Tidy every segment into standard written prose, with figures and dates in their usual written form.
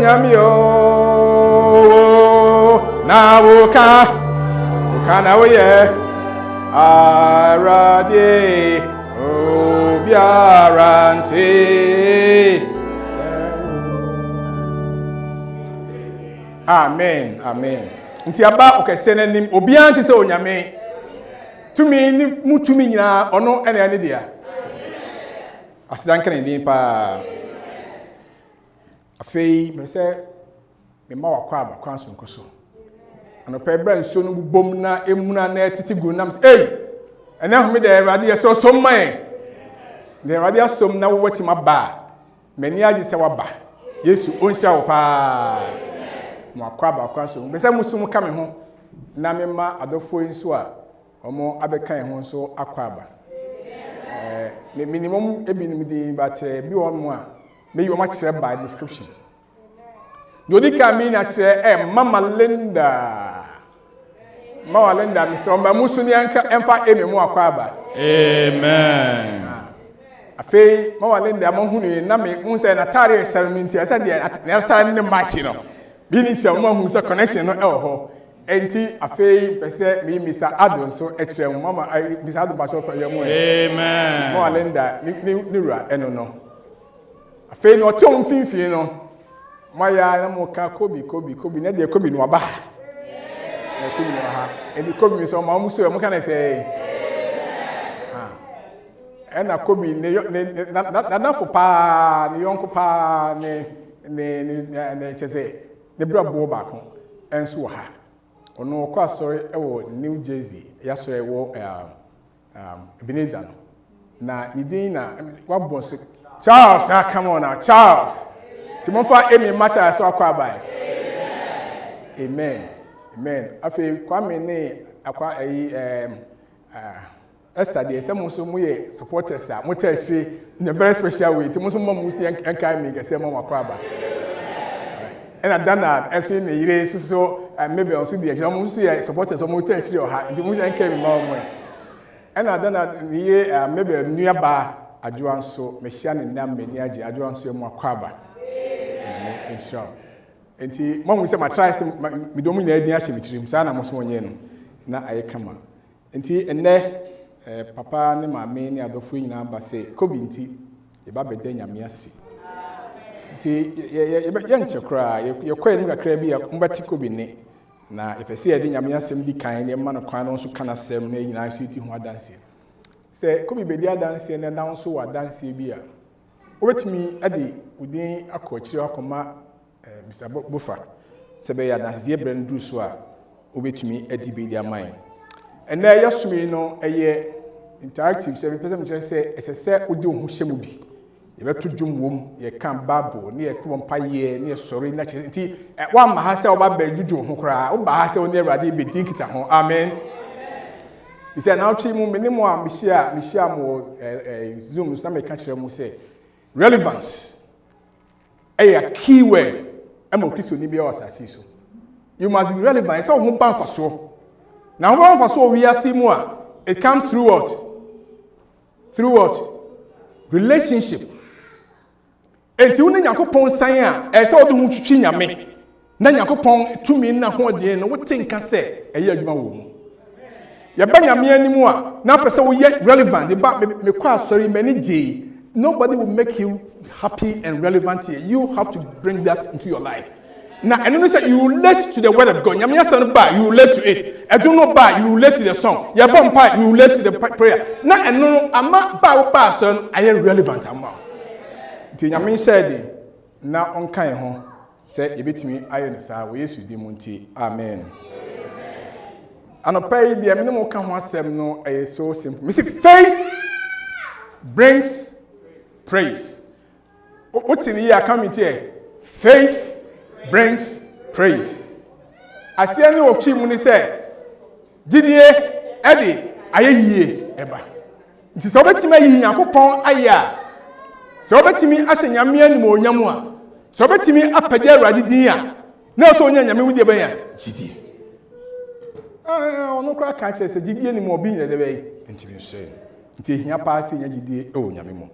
nyamio na woka na woye arade obiarante. Amen, amen. Nti aba okese nanim obianti se onyame. Tumi ni mutumi nyina ono ene ne dia. Asidan kan ndin pa. Afei me se me ma wakwa aba kwanso nkoso. Ano pe bra nso no bom na emuna na etiti gu nam se eh ene home de Awurade yeso som man. De Awurade asom na wo watima ba. Mani agi se waba. Yesu onhia wo pa. Wakwa aba kwanso. Me se musum ka me ho na me ma adofo nso a omo abekan ho nso akwa aba. Minimum ebinim di but bi won mo a me you ma kire by description. Yodi ka mi na kire Mama Linda. Mama Linda mi so ma musu ni anka emfa eme mu akwa aba. Amen. Afei Mama Linda mo hunu na me hu se na tare ceremony ti asa de na tare ni match no. Bi ni kire mo hu se connection no e ho. Enti afei pese mi misa adon so ekire mu mama misa adon ba so ko yemu. Amen. Mama Linda ni ra eno no. Afei no tom finfin no. Maya na mo ka Kubi na de Kubi no aba. Kubi no ha. Edi Kubi so ma mu so mo kana say. Ena Kubi na fo pa ne yonko pa ne chese ne brabo ba ko enso ha. Ono kwa sorry ewo New Jersey ya sorry wo Ebenezer no na nidin na wabon se Charles come on now Charles Timonfa emi matter so akwa bai amen afi kwa me ne akwa yesterday some so mu ye supporters a mota actually in a very special way Timonso mamu si enkai me kese mama akwa aba and I done that as in the years so maybe also the exam see supporters of motor actually or the music came more and I done that in the year maybe a nearby adwan so mesian nam mani age adwan so mu akwaba in shop enti mom we say my try me do mu na adin ahye mitirim sa na mo so onye no na aye kama enti enne papa ne mama ne adofo nyina ba say Kubi nti e ba beda nyame ase ti ye nche kra ye kwai mu kakra bi ya mbati Kubi ne na epese ye de nyame asem di kan ne ma no kwan no so kana asem na nyina so ti ho adanse se Kubi bedi adanse ne na so wa adanse bi a obetimi ade udin akọchiri akoma Mr. Bofa se be ya adanse ye brand du so a obetimi adi bedi aman ena ye sumi no eye interactive se be pese me kire se esese odi ohun hyemu bi ye beto dwom wom ye kan bible ne ye ko mpaye ne ye sori na che nti wa ma ha se oba ba dwudwo ho kra oba ha se oni Awurade be din kita ho amen we say now twi mu minimum a me share mo zoom na me ka kire mu say relevance a key word am Kristo ni bia wasasi so you must be relevant so ho ban faso na ho ban faso wi ase mu a it comes through what relationship. Enti woni Yakopon san a ese ode hu twitwi nyame na Yakopon tumi na ho de no wote nka se eye adwuma wo mu ye ba nyame animu a na pese wo ye relevant ba me kwa sorry many je nobody will make you happy and relevant here. You have to bring that into your life. Now and you say you relate to the word of God. Nyame san ba you relate to it. I don't know ba you relate to the song. Ya ba mpa you relate to the prayer. Now and no ama ba son are relevant ama. Ti nyame said na onkan ho say ebetimi ayo ne sa wo Yesu di mu nti amen. Anopai de amene mo ka ho asem no so simple. Me say faith brings praise. What's in here coming here? Faith brings praise. I see any of you say, Didie, Eddie, aye eba. It is over to me, Yakopon aya. So over to me, as a Yamian mo Yamua. So over to me, up a dear Radidia. No, so Yami with the Bayan. Gidi. No crack catches a Didi any more being the way. Until you say, until he passing a Gidi, oh Yamimo.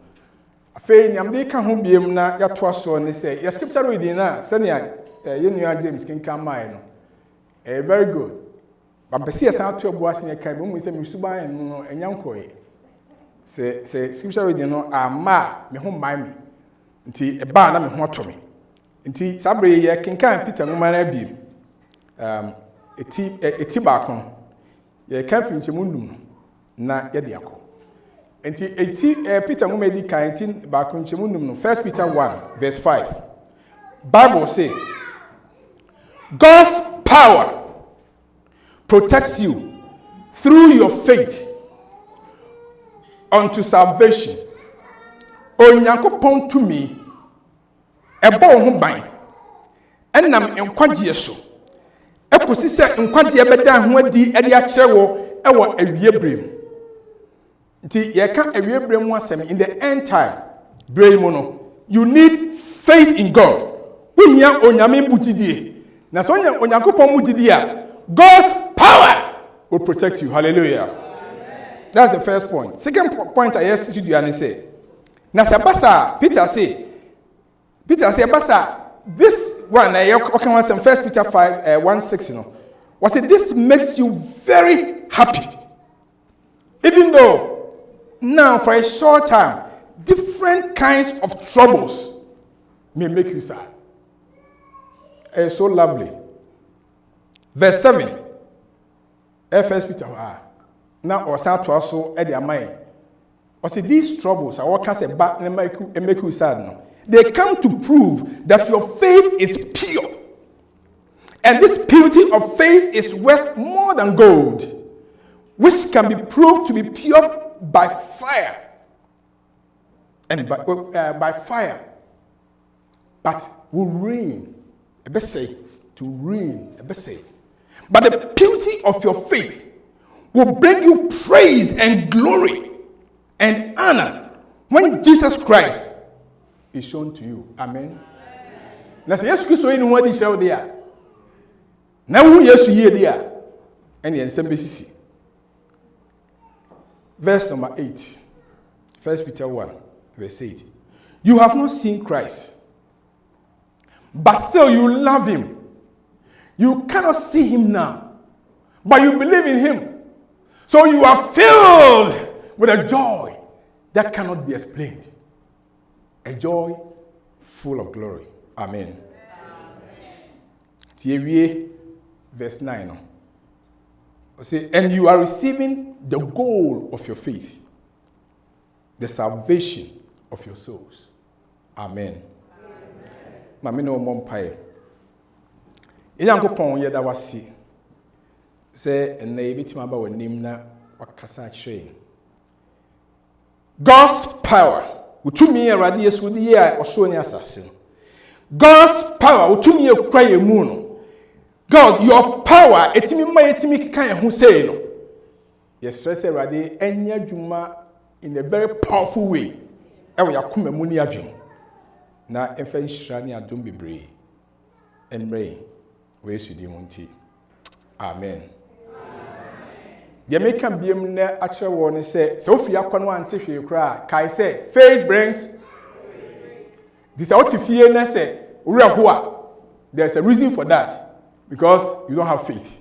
Afei nyamde ka ho biem na ya to aso ne say your scripture reading na senior yenua James kinkan mai no very good but pese san to abo ase kan mo say misuban no enyankoe say scripture reading no ama me ho mai me nti e ba na me ho to me nti sabre ye kinkan Peter no mana biem eti ba kon ye kan fi nchemu num na ye de akọ enti eti Peter no medi kan enti ba kon nchemu num no 1 Peter 1 verse 5 Bible say God's power protects you through your faith unto salvation. Onyankopon to me ebo ho ban enam enkwagye so ekosi se nkwagye beda ho adi ade a kire wo ewo awiebrem nti ye ka awiebrem ho asem in the end time brem no you need faith in God uhia onyame bugidie na so onyankopon mugidie a God's power will protect you. Hallelujah. Amen. That's the first point. Second point I asked you to say. Na sabasa Peter say basa this one okay one some 1 Peter 5 1:6 you know. Was it this makes you very happy. Even though now for a short time different kinds of troubles may make you sad. It's so lovely. Verse 7. 1 Peter now or sound to also at their mind. Or see these troubles are what can say back and make you sad. No. They come to prove that your faith is pure. And this purity of faith is worth more than gold, which can be proved to be pure by fire. And by fire. But will reign. To reign. But the purity of your faith will bring you praise and glory and honor when Jesus Christ is shown to you. Amen. Now say yes Christ in what he shall there. Now who yes you there and the ensembesi. Verse number 8. 1 Peter 1 verse 8. You have not seen Christ, but still you love him. You cannot see him now, but you believe in him. So you are filled with a joy that cannot be explained. A joy full of glory. Amen. Amen. Verse 9. Say, and you are receiving the goal of your faith, the salvation of your souls. Amen. Mami no mompae. Yankopon yeda wasi. Say na ebitima ba wanim na wakasa kire. God's power utumi erade Yesu di ye oso ni asase. God's power utumi ekwa yemu no. God, your power etimi ma etimi kikan ho sei no. Yes, stress erade enya dwuma in a very powerful way. Ewo yakoma mu ni adwen. Na efa nhira ni adom bebre. Enre we sudi munti. Amen. The American biem na actual one say so fi akwa no ante hwe kra kai say faith brings this out fie na say there's a reason for that because you don't have faith.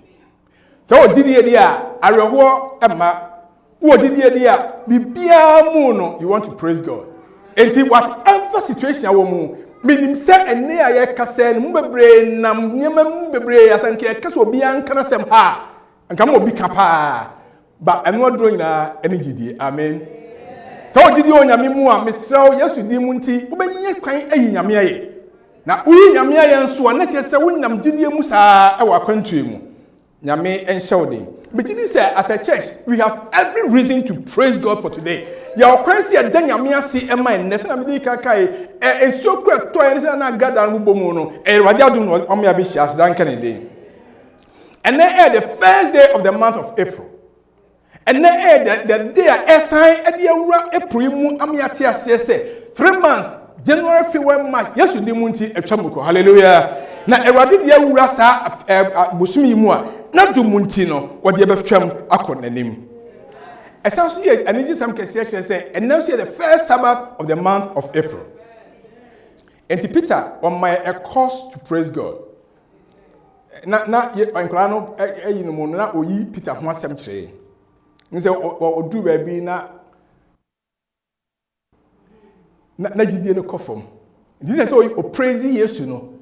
So didie dia areho emma wo didie dia bibia mu no you want to praise God. And whatever situation awo mu minim se ene aye kase mu bebre nam nyema mu bebre asanke kase obi anka na sem ha anka mo obi kapa ba eno dro nyina ene gidie. Amen. So gidie onyame mu a mesrew Yesu di mu nti ubenye kwan ayi nyame aye na uyi nyame aye nso na kese wonnam gidie mu saa e wa kwantue mu nyame enhyew den. But you say, as a church, we have every reason to praise God for today. Your question is, "Denya si ema nese na midi kakai and so quick to nese na gada mubomono radia dum omo ya be shias dan Kennedy." And then the first day of the month of April. And then the day I sign at the April mu amiati asese 3 months January, February, March. Yes, you dimunti etwamuko. Hallelujah. Na erade dia wura sa busumi mu a na dumunti no wode befwam akọ nanim. Essentially, I need you some cases say, and now see the first Sabbath of the month of April. And to Peter on my course to praise God. Not yet, I'm glad no oyi Peter who some say. Say, or do baby na jidie no kofom. This is all praise Yesu no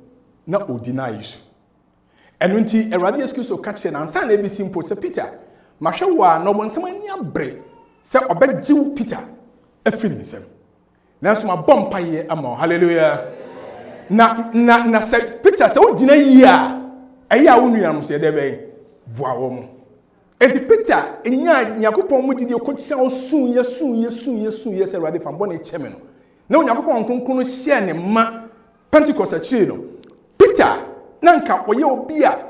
na o deny Yesu. And when ti Erade excuse to catch and answer na be simple say Peter. Mahwe wa no bon sem anya bre se obegjiw Peter afiri nsem. Nanso ma bompa ye ama hallelujah. Na se Peter se o dina yi a eya wo nuam se de be boa wo mo. Enti Peter enya Yakopon mu gidi okotia osun ye se Erade fa bone cheme no. Na Yakopon kronkron hye ne ma Pentecost achi no. Peter nanka oye obi a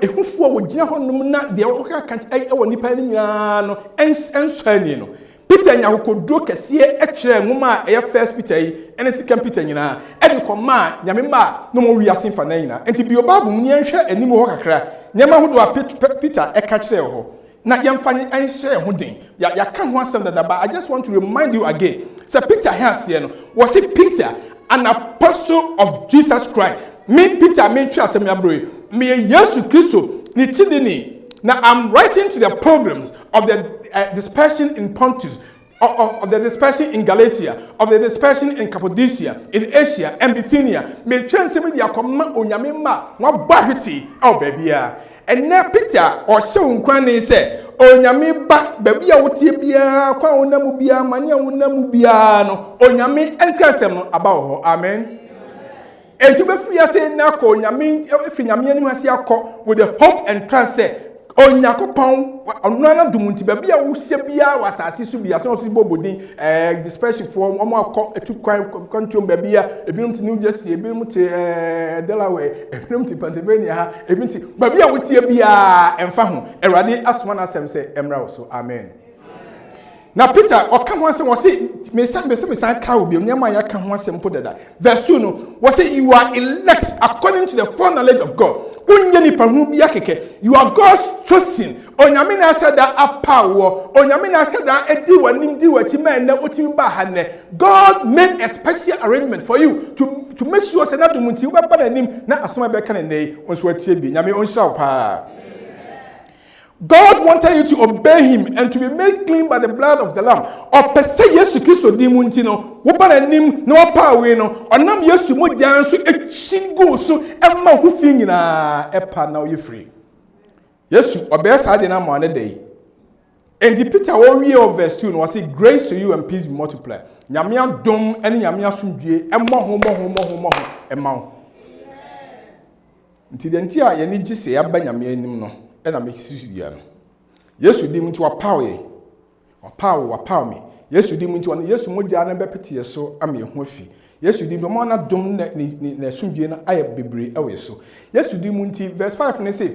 ehufu wo gina honum na de wo ka ewo nipa ni nyina no ensani no. Peter nyakokodro kese ekire nwoma a first Peter yi ene second Peter nyina e de koma nyame ma no mo wiase fa na nyina. Enti bi obabu mu yenhwe anim ho kakra nyama hodo a Peter e ka kire ho na yemfanye enhye ho den ya ka ho asem that but I just want to remind you again. So Peter has here no was it Peter an apostle of Jesus Christ. Me Peter me twa asem ya bro me Yesu Kristo ni chidini. Now I'm writing to the programs of the dispersion in Pontus, of the dispersion in Galatia, of the dispersion in Cappadocia, in Asia and Bithynia. Me chance me dia koma onyame ma wa bahiti oh baby and now Peter or so nkwane say onyame ba baby a wotie bia kwa onamu bia mania onamu bia no onyame enkasem no about ho amen. And to be free, I say, Nako, Yamin, everything Yamin has yako with the hope and trust. On Yakopon, on Nana Dumunti, Babia, who Sebia was as Subia, so Bobodin, dispersion for one more to country, Babia, a bill to New Jersey, a bill to Delaware, a bill to Pennsylvania, a bill to Babia with Tia and Fahu, and Radi as one as say, Emerald, so amen. Now Peter, or come once and was it, may some cow be near my account once and put that. Verse 2 was it you are elect according to the foreknowledge of God. You are God's chosen. Onyamina said that Appiah, Onyamina said that God made a special arrangement for you to make sure that you not as my back and day was what Yami on shop. God wanted you to obey him and to be made clean by the blood of the Lamb. Or per se Yesu Christo dimuntino, wobana nim no power no, or nam Yesu mo jansu e chingo so emma hu fingina epa now you free. Yesu obey sade na mo ane day. And the Peter we of verse 2 was say grace to you and peace be multiplied. Nyame dom ene nyame asomdue emma ho emma. Nti de ntia ye ni gise ya ba nyame anim no. And I make Susian. Yes, you didn't to a power. Me. Yes, you didn't to one. Yes, you would and Bepity, so I'm your hoofy. Yes, you didn't want to dom Nesumbian, I have be away so. Yes, you didn't verse 5 and they say,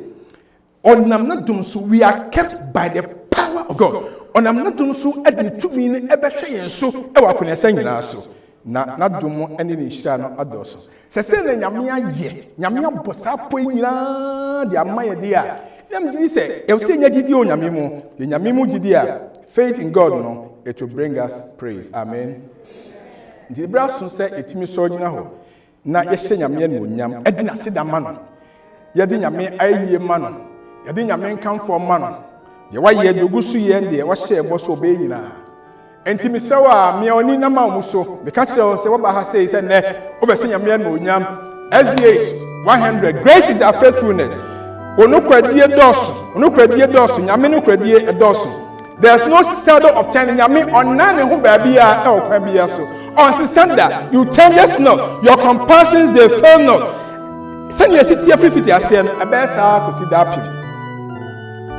on I'm not done so we are kept by the power of God. On I'm not done so at the 2 million ever and so I can say so. Not do more any shano ados. Sesen Yamia ye, Yamia Bosa Poina, the Amaya dear. Them say, El Senya Gidio Yamimo, the Yamimu Gidia. Faith in God, no, it will bring us praise. Amen. The Brasun said, it me so now. Na Yesen Yamian Munyam, Edna said a man. Yadin Yame, I ye man. Yadin Yamen come for man. The white ye do gusu ye and the was say boss obeying. And Timmy Sawa, me only na muso, the catcher say what Baha says, and over Yamian Munyam, SDH 100. Great is our faithfulness. Ono kwadie dos, nyame no kwadie edos. There's no shadow of turning nyame onane ho baabia e okwa bia so. On Sunday, you change not, your compassions they fail not. Send your city every asem abesa kosi dapi.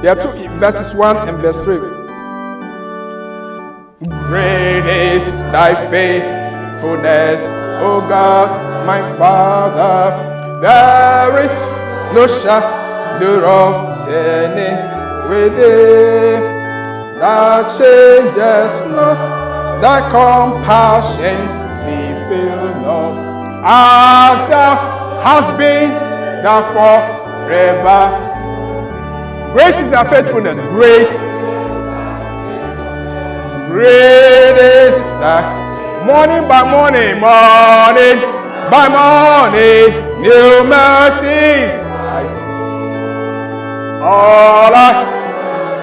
There are 2 verses 1 and verse 3. Great is thy faithfulness, O God, my Father. There is no shadow of sinning within, thou changes not, thy compassions be filled not. As thou hast been, thou forever. Great is thy faithfulness, great. Great is thy morning by morning, morning by morning, new mercies I see. All I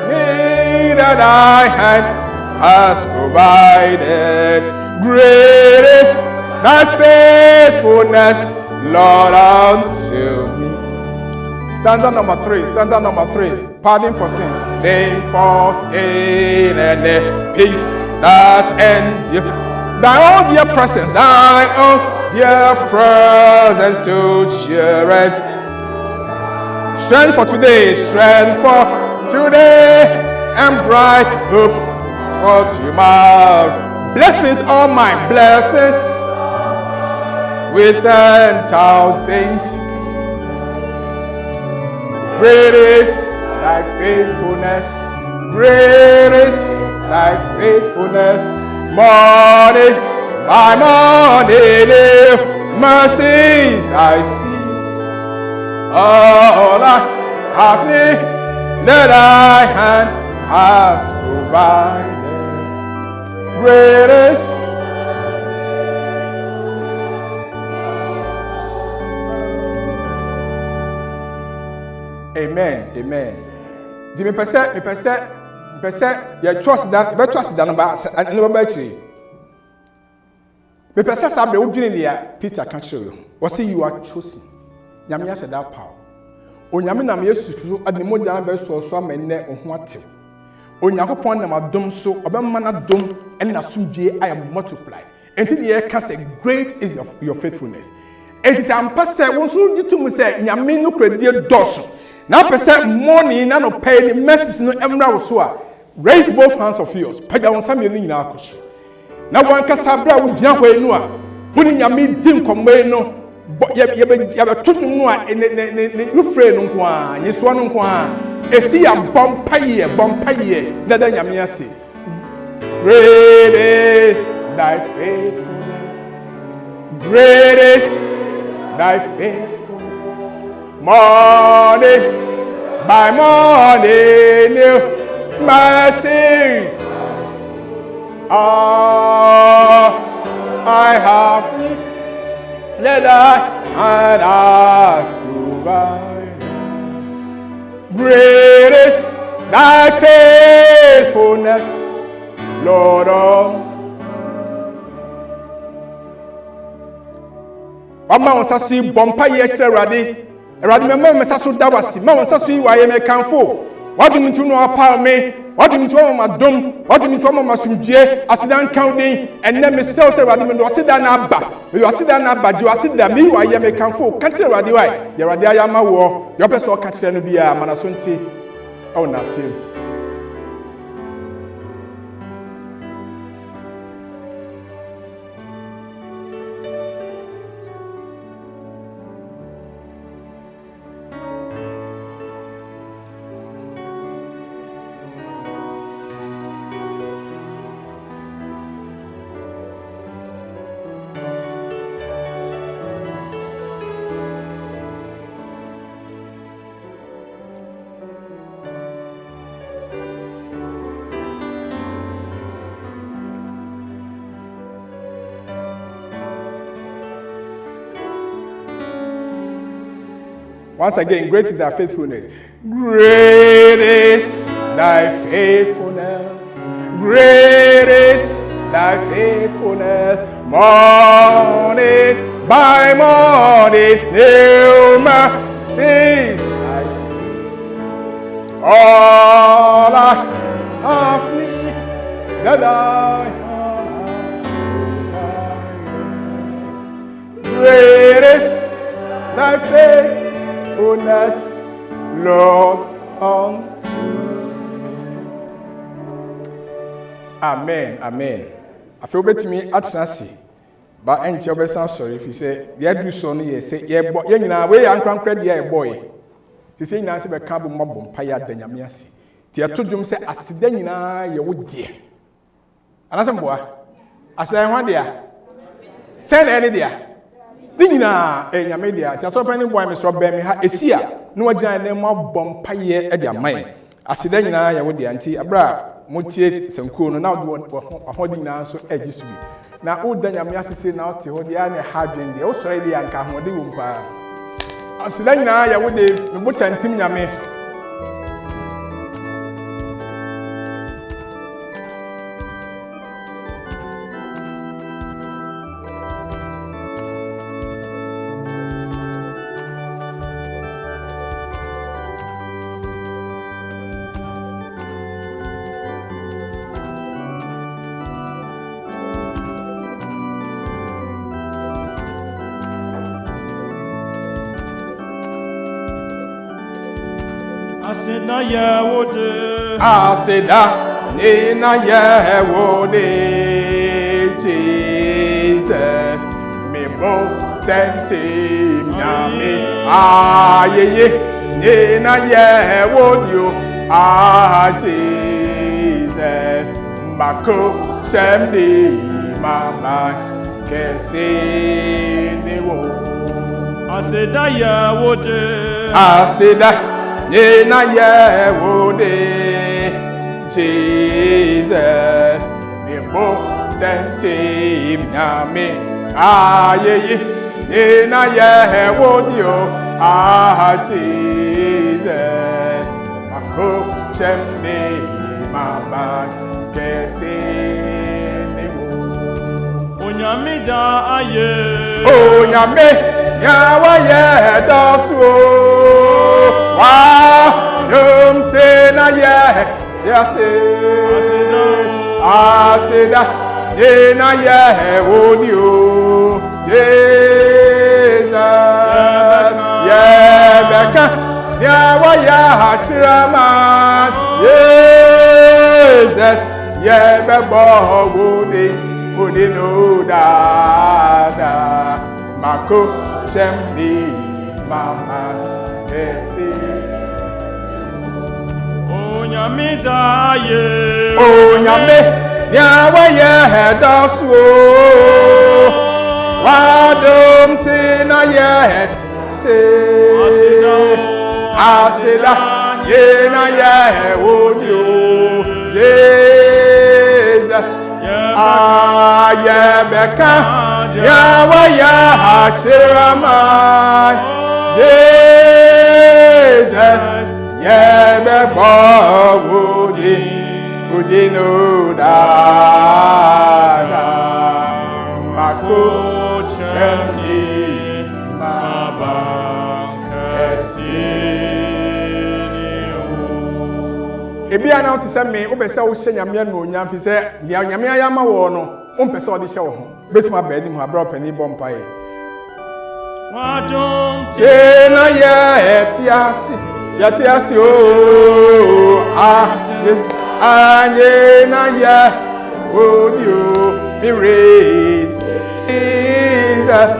need at thy hand has provided. Great is thy faithfulness, Lord, unto me. Stanza number 3. Pardon for sin. Pardon for sin and the peace that endures. Thy own dear presence, thy own dear presence to cheer and strength for today, and bright hope for tomorrow. Blessings, all my blessings, with 10,000. Great is thy faithfulness, great is thy faithfulness. Morning by morning, new mercies I see. All I have need that thy hand has provided. Great is Amen. Di me pese ye trust that be trust that number and no be chi. Me pese sabre odwini dia Peter can show you. What say you are chosen. Nyame ya said that power. Onyame na me yesusu ade moja na be so amene oho atew. Onyankopon na madom so obemma na dom and na sumdie I am multiply. Enti the ka say great is your faithfulness. Enti ampa say won so gitum say nyame no kradie doso. Now, person money, none of pay the message no emra so. Raise both hands of yours. Pay on some million acres. Now, one can sabra with Yahweh Noah. Putting your meat dim combe no. But you have a total noah in the friend on one. Yes, one on one. A sea a bomb pay, Nada Yamiasi. Great is thy faithfulness. Great is thy faithfulness. Morning by morning, new mercies. I have let and ask provide. Great is thy faithfulness, Lord. Mama wants to see bompa extra ready. Eradi member mesaso dawasi ma won saso yi waye me kanfo wadi mintu no apa me wadi mintu o ma dom wadi mintu o ma sumdue asidan kan den enne me sel se eradi me do asida na aba me do asida na aba ji asida me waye me kanfo ka kire eradi wai ye eradi ayama wo yo peso ka kire no bia mana so nti o na sim. Once again, great is thy faithfulness. Great is thy faithfulness. Great is thy faithfulness. Morning by morning, new mercies I see. All I have need that thy hand has provided. Great is thy faithfulness. Lord, unto me. Amen. I feel better me at Nancy. But ain't your sorry if you say, yeah, do so near say, yeah, boy, you know, way I'm credit, yeah, boy. He say, Nancy, but can't be more paya than Yamiasi. Tia told you, say, I said, then you know, you would dear. Another boy, I said, one dear. Send any dear. Nina, a media, just opening boy, Mr. Birmingham, a seer, no agenda, more bomb pie at your mind. I said, then I would the auntie, a bra, motie sankuo no na ɔhɔde nyinaa nso agyi so bi na woda nyame asese na wote hɔ deɛ ne ha dwen deɛ wosɔre deɛ anka ahode wɔ mpa aseda nyinaa yɛ wode mebotantim nyame Aseda yewode nina yewode Jesus me bo tentim nyame ayeye nina yewode Jesus mbako semdi mama kesini wo Aseda yewode Nina yewode Jesus me bo tentim nyame ayeye nina yewode Jesus mako chembe mama kesini wo Onyame ja aye Onyame nyawa ye dosu Yum tena ye yase aseda tena ye wodio Jesus ye beka nyawa ya hachiraman Jesus ye bebo wodi no da mako sembi mama esi Onyame zaye Onyame nyawa ye hedasu wadom tina yet se asida yena ye wodio Jesus ayebeka nyawa ye hachiraman Jesus yebebo wodi no da mako chemni ebia na wote sɛ me wobɛ sɛ wohyɛ nyame no onyam fi sɛ nea nyame ayama wɔ no wompɛ sɛ ɔde hyɛ wo ho bɛtumi aba anim ha brɛ ɔpani bɔ mpaeɛ tena yɛte ase anye na ye wodio mire Jesus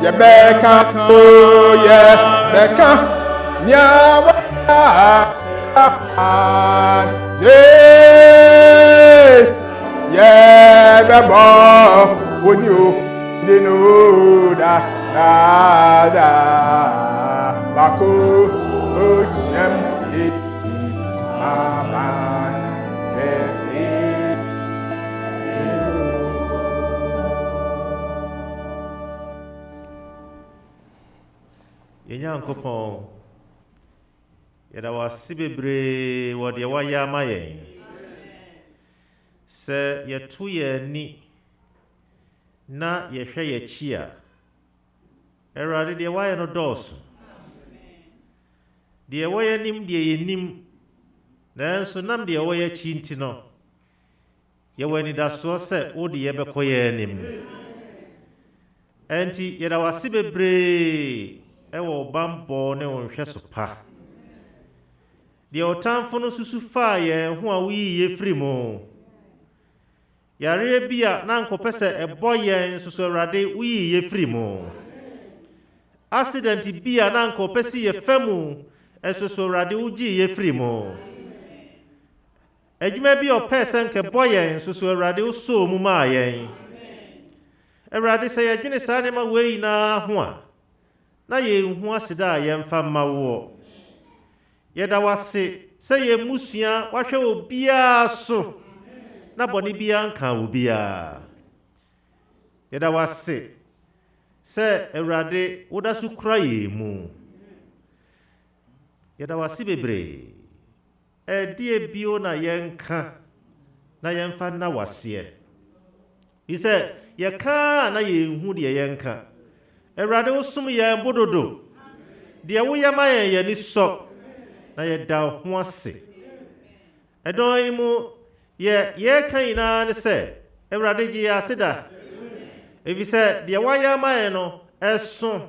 yebeka yebeka nyawa yebebo wodio dinoda da bako ochem mama kesi Yenyankopɔn yɛda wase bebree wɔ deɛ wayɛ ama yɛn sɛ yɛto yɛn ani na yɛhwɛ yɛkyi a Awurade deɛ wayɛ no dɔɔso deɛ wɔyɛ nim deɛ yɛnim nanso nam deɛ wɔyɛ akyi nti no yɛwɔ anidasoɔ sɛ wode yɛbɛkɔ yɛn anim ɛnti yɛda wase bebree ɛwɔ bambɔ ne wo nhwɛ so pa deɛ ɔtamfo no susu faa yɛn ho a woyi yɛfiri mu yareɛ bi a na nkɔpɛ sɛ ɛbɔ yɛn nso so Awurade woyi yɛfiri mu accident bi a na nkɔpɛ si yɛfa mu ɛso so Awurade wogyi yɛfiri mu adwuma bi ɔpɛ sɛ nkɛbɔ yɛn nso so Awurade wosoo mu maa yɛn Awurade sɛ yɛdwene saa nneɛma wei nyinaa ho a na yɛnhu aseda a yɛmfa mma woɔ yɛda wase Say ye musua wahwe obia so. Na boni bia nka obia. Yeda wase. Say Ewurade woda so kura ye mu. Yeda wase bebre. Die bio na yenka. Na yemfa na wase. He said, ye ka na ye hu de yenka. Ewurade wo sum ye bododo. De wo yama ye ni so. Na ye da ho ase. Edon imu ye kan ina ne se Ewurade ji aseda. Evi se de wa yama ye no eso.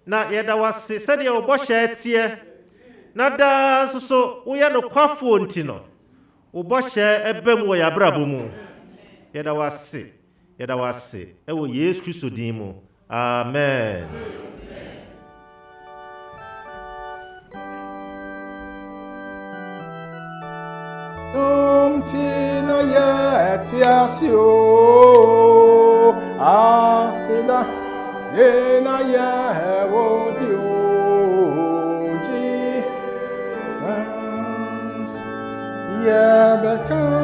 Na ye da wase se de wo bohye tie. Na da so wo ye no kwafo ntino. Wo bohye ebem wo ya brabo mu. Ye da wase. Ewo Yesu Kristo din mu. Amen. Tina yetiasio asida yena yewodio Jesus yebekalia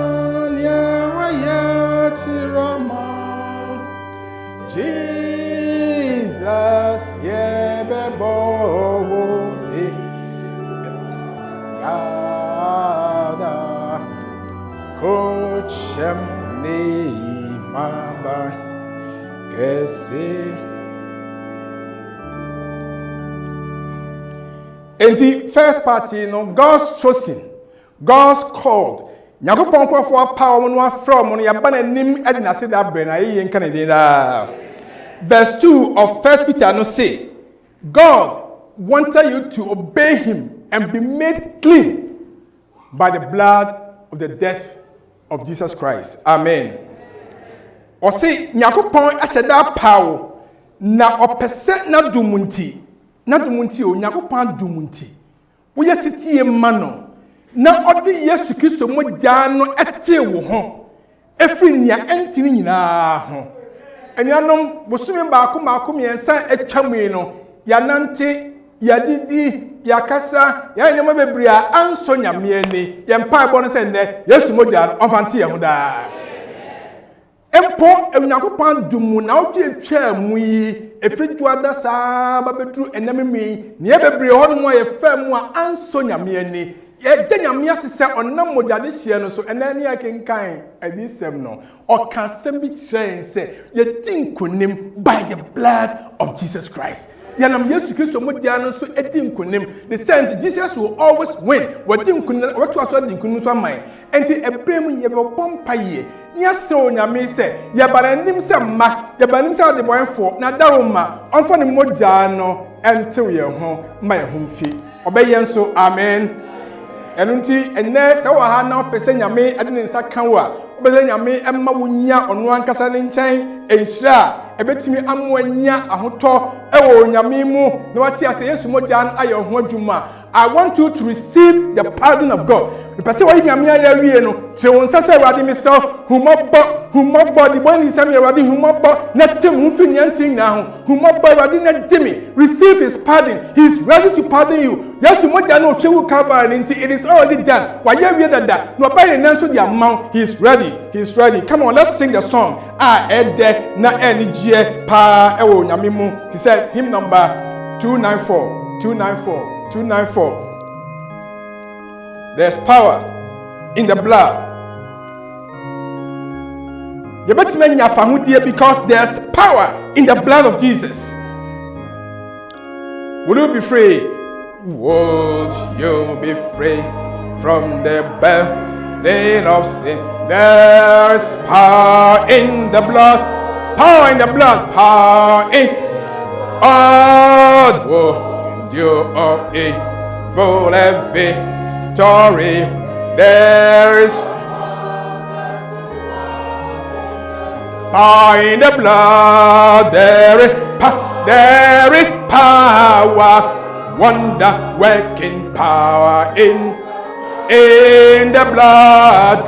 wayatirama Jesus yebebowo Kochem ni maba kesi. In the first party, God's chosen, God's called. Nyakopon kwafo power no from no yaba nim edina se da bre na ye nka ne da. Verse 2 of 1 Peter no say, God wanted you to obey him and be made clean by the blood of the death of Jesus Christ. Amen. Or say, Nyakopon aseda power na opese na dumunti o Nyakopon dumunti. Wo yesiti emano na odi Yesu Kristo mogya no ete wo ho efri nia entini nyina ho. Enuanom bosume baako miensa etwamwe no ya nante ya didi ya kasa ya nyama bebre a anso nyame ani ye mpa bo no se nde Yesu mogya onfante ye ho da empo Onyankopɔn dumu na otwe twa mu yi efridwada saa ba bedru enamemi ne ye bebre ho no ye fam a anso nyame ani ye de nyame asese onam mogya de hie no so enani akenkan adisem no okasem bi kyerɛ se ye tinkonim by the blood of Jesus Christ. Yanam Yesu Kristo mogya no so edinkonim. The saint Jesus will always win. Wadinkonim what was wadinkonim so man. Enti ebrem ye bompa ye. Nya se onyame se ye baranim se ma, ye baranim se de boyfo na daroma. Onfa ne mogya no entew ye ho ma ye ho mfi. Obeye nso amen. Enunti enne se wo ha na opese nyame ade ne nsa kan wo a obese nyame emma wonya ono ankasa ne nkyɛn enhyira ebetimi amoanya ahoto ewo nyame mu na wati ase Yesu mogya aye ho adwuma. I want you to receive the pardon of God. The person who nyame aye wie no tre won sase Awurade mi so humobbo di boni sami Awurade humobbo na tim hu fi nyantin na ho humobbo Awurade na jimi receive his pardon. He is ready to pardon you. Yesu mogya na ohwewu Calvary nti it is already done. Wa ye wie dada no ba ye nanso di amount. He is ready. Come on, let's sing the song. Ede na enije pa ewo nyame mu. He says hymn number 294. There's power in the blood. You better make your family because there's power in the blood of Jesus. Will you be free? Would you be free from the burden of sin? There's power in the blood. Power in the blood. Power in God. Would you obey full and victory? There is power in the blood. There is power. Wonder working power in the blood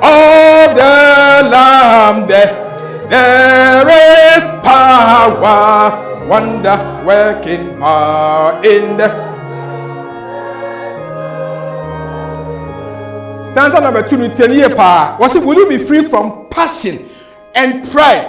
of the Lamb. There is power. Wonder working power in the stanza number 2 no tienie pa. Was it will you be free from passion and pride?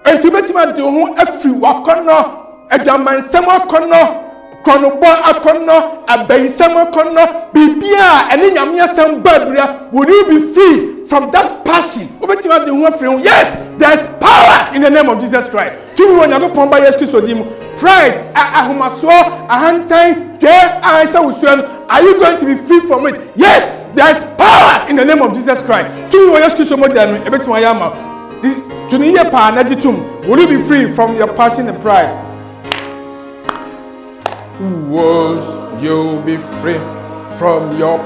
And to bet man do who afri wakono adwamansem akono konobo akono abansem akono bibia ene nyame asem babria. Will you be free from that passion? Obeti man do who afri. Yes, there is power in the name of Jesus Christ. To when you go pomba yes Christ odim. Pride, ahumaso, ahantan, are you going to be free from it? Yes, there is power in the name of Jesus Christ. Will you be free from your passion and pride? Will you be free from your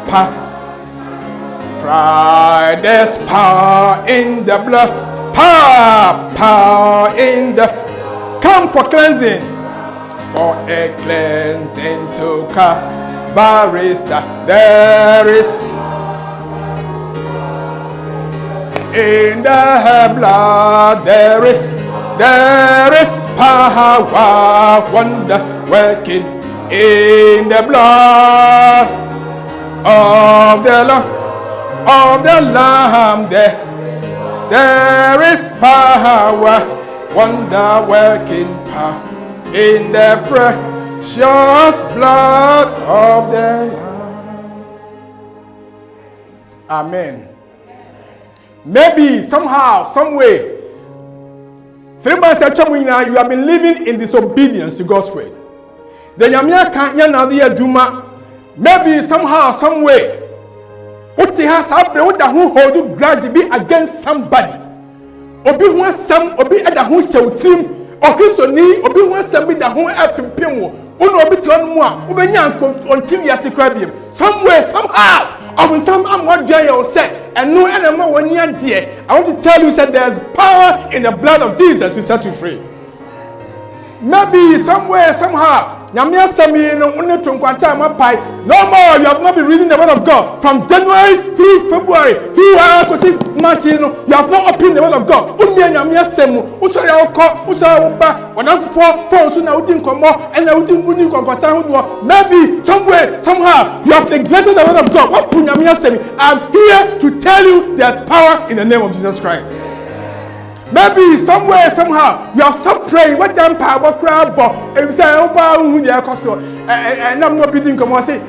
pride? There's power in the blood. Power in the. Come for cleansing. For a cleansing to Calvary, there is in the blood, there is power, wonder working in the blood of the Lamb. There is power, wonder working power in the precious blood of the Lamb. Amen. Maybe somehow, some way, 3 months after you have been living in disobedience to God's word. The Yamia can't yet Juma. Maybe somehow, some way, what he has happened who hold you grudge be against somebody. Obi who some obi at the who shall team. Okristo ni obi won sambi da ho apempem wo uno obi ti on mu a obenya ontim yase krabiem somewhere somehow of some am what you say and no enema woni ade. I want to tell you that there's power in the blood of Jesus to set you free. Maybe somewhere somehow Nyamia Sami no unne to nkwanta mapai. No more, you have not been reading the word of God from January through February through March. You have not opened the word of God. Unne Nyamia Semu usori akọ usori oba wana for so na udin komo and na udin uni konkwasa ho. Maybe somewhere somehow you have neglected the word of God. What Nyamia Semi? I'm here to tell you there's power in the name of Jesus Christ. Maybe somewhere, somehow, you have stopped praying. What time power crowd, but if you say, oh, and I'm not beating come on, say,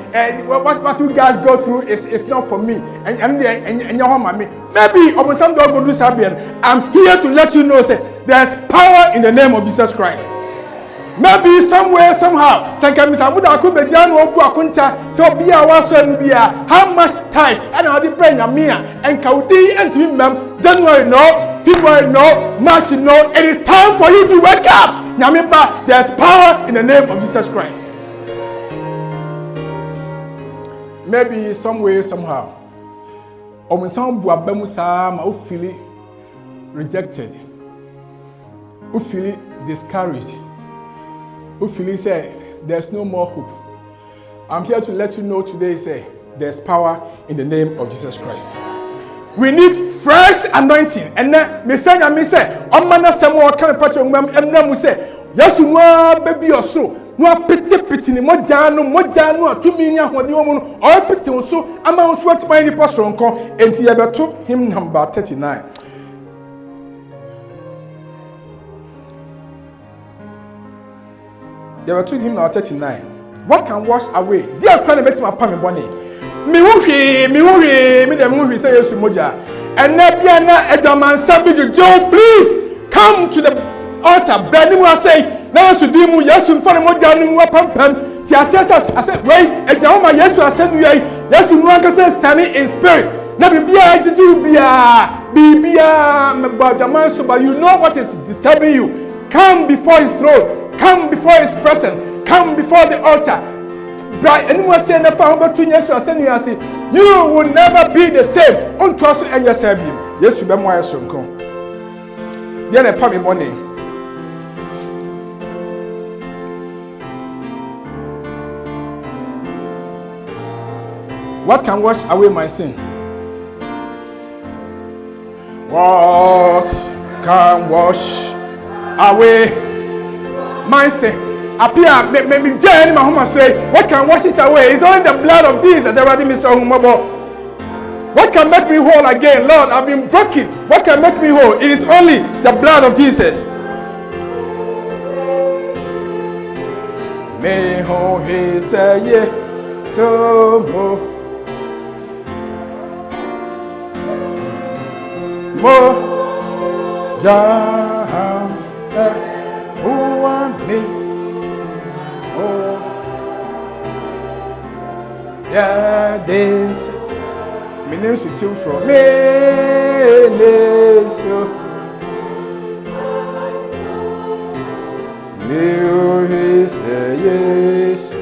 what you guys go through is not for me. And your home, me. Maybe, or some dog will do something. I'm here to let you know, say, there's power in the name of Jesus Christ. Maybe somewhere, somehow, how much time, and how the brain are mere, and Kaudi and Timam, January, no, February, no, March, no. It is time for you to wake up. Nyamimba, there's power in the name of Jesus Christ. Maybe some way, somehow, or when some Buabemusam, who feel it rejected, who feel it discouraged, who feel it say there's no more hope. I'm here to let you know today, say there's power in the name of Jesus Christ. We need fresh anointing. And then me say, "Omana semo kind of patch on and then we say, yes, no baby or so, no pity ni mojano to me when the woman or pity also amount what my pastor uncle and he ever took him number 39. They were told him now 39. What can wash away? They are trying to make my palm bonnie. Me the movie say yes moja. And Nabiana Edaman Sabi Joe, please come to the altar. Brandon was saying, now to dimu yes to follow moja no pam. Ti assess I said, wait, Ejama yes to ascend we yes to no say sunny in spirit. Na bibia jiju bibia but the man so but you know what is disturbing you. Come before his throne. Come before his presence. Come before the altar. Anyone saying that for about 2 years to ascend you and say, you will never be the same. On trust and your serving. Yes, you be more as come. Then a pay money. What can wash away my sin? What can wash away my sin? Appiah, me join my home and say, what can wash it away? It's only the blood of Jesus. Everybody miss our home. What can make me whole again? Lord, I've been broken. What can make me whole? It is only the blood of Jesus. Me ho he say ye so mo ja who want me oh yeah this me name is still from me so me he say yes.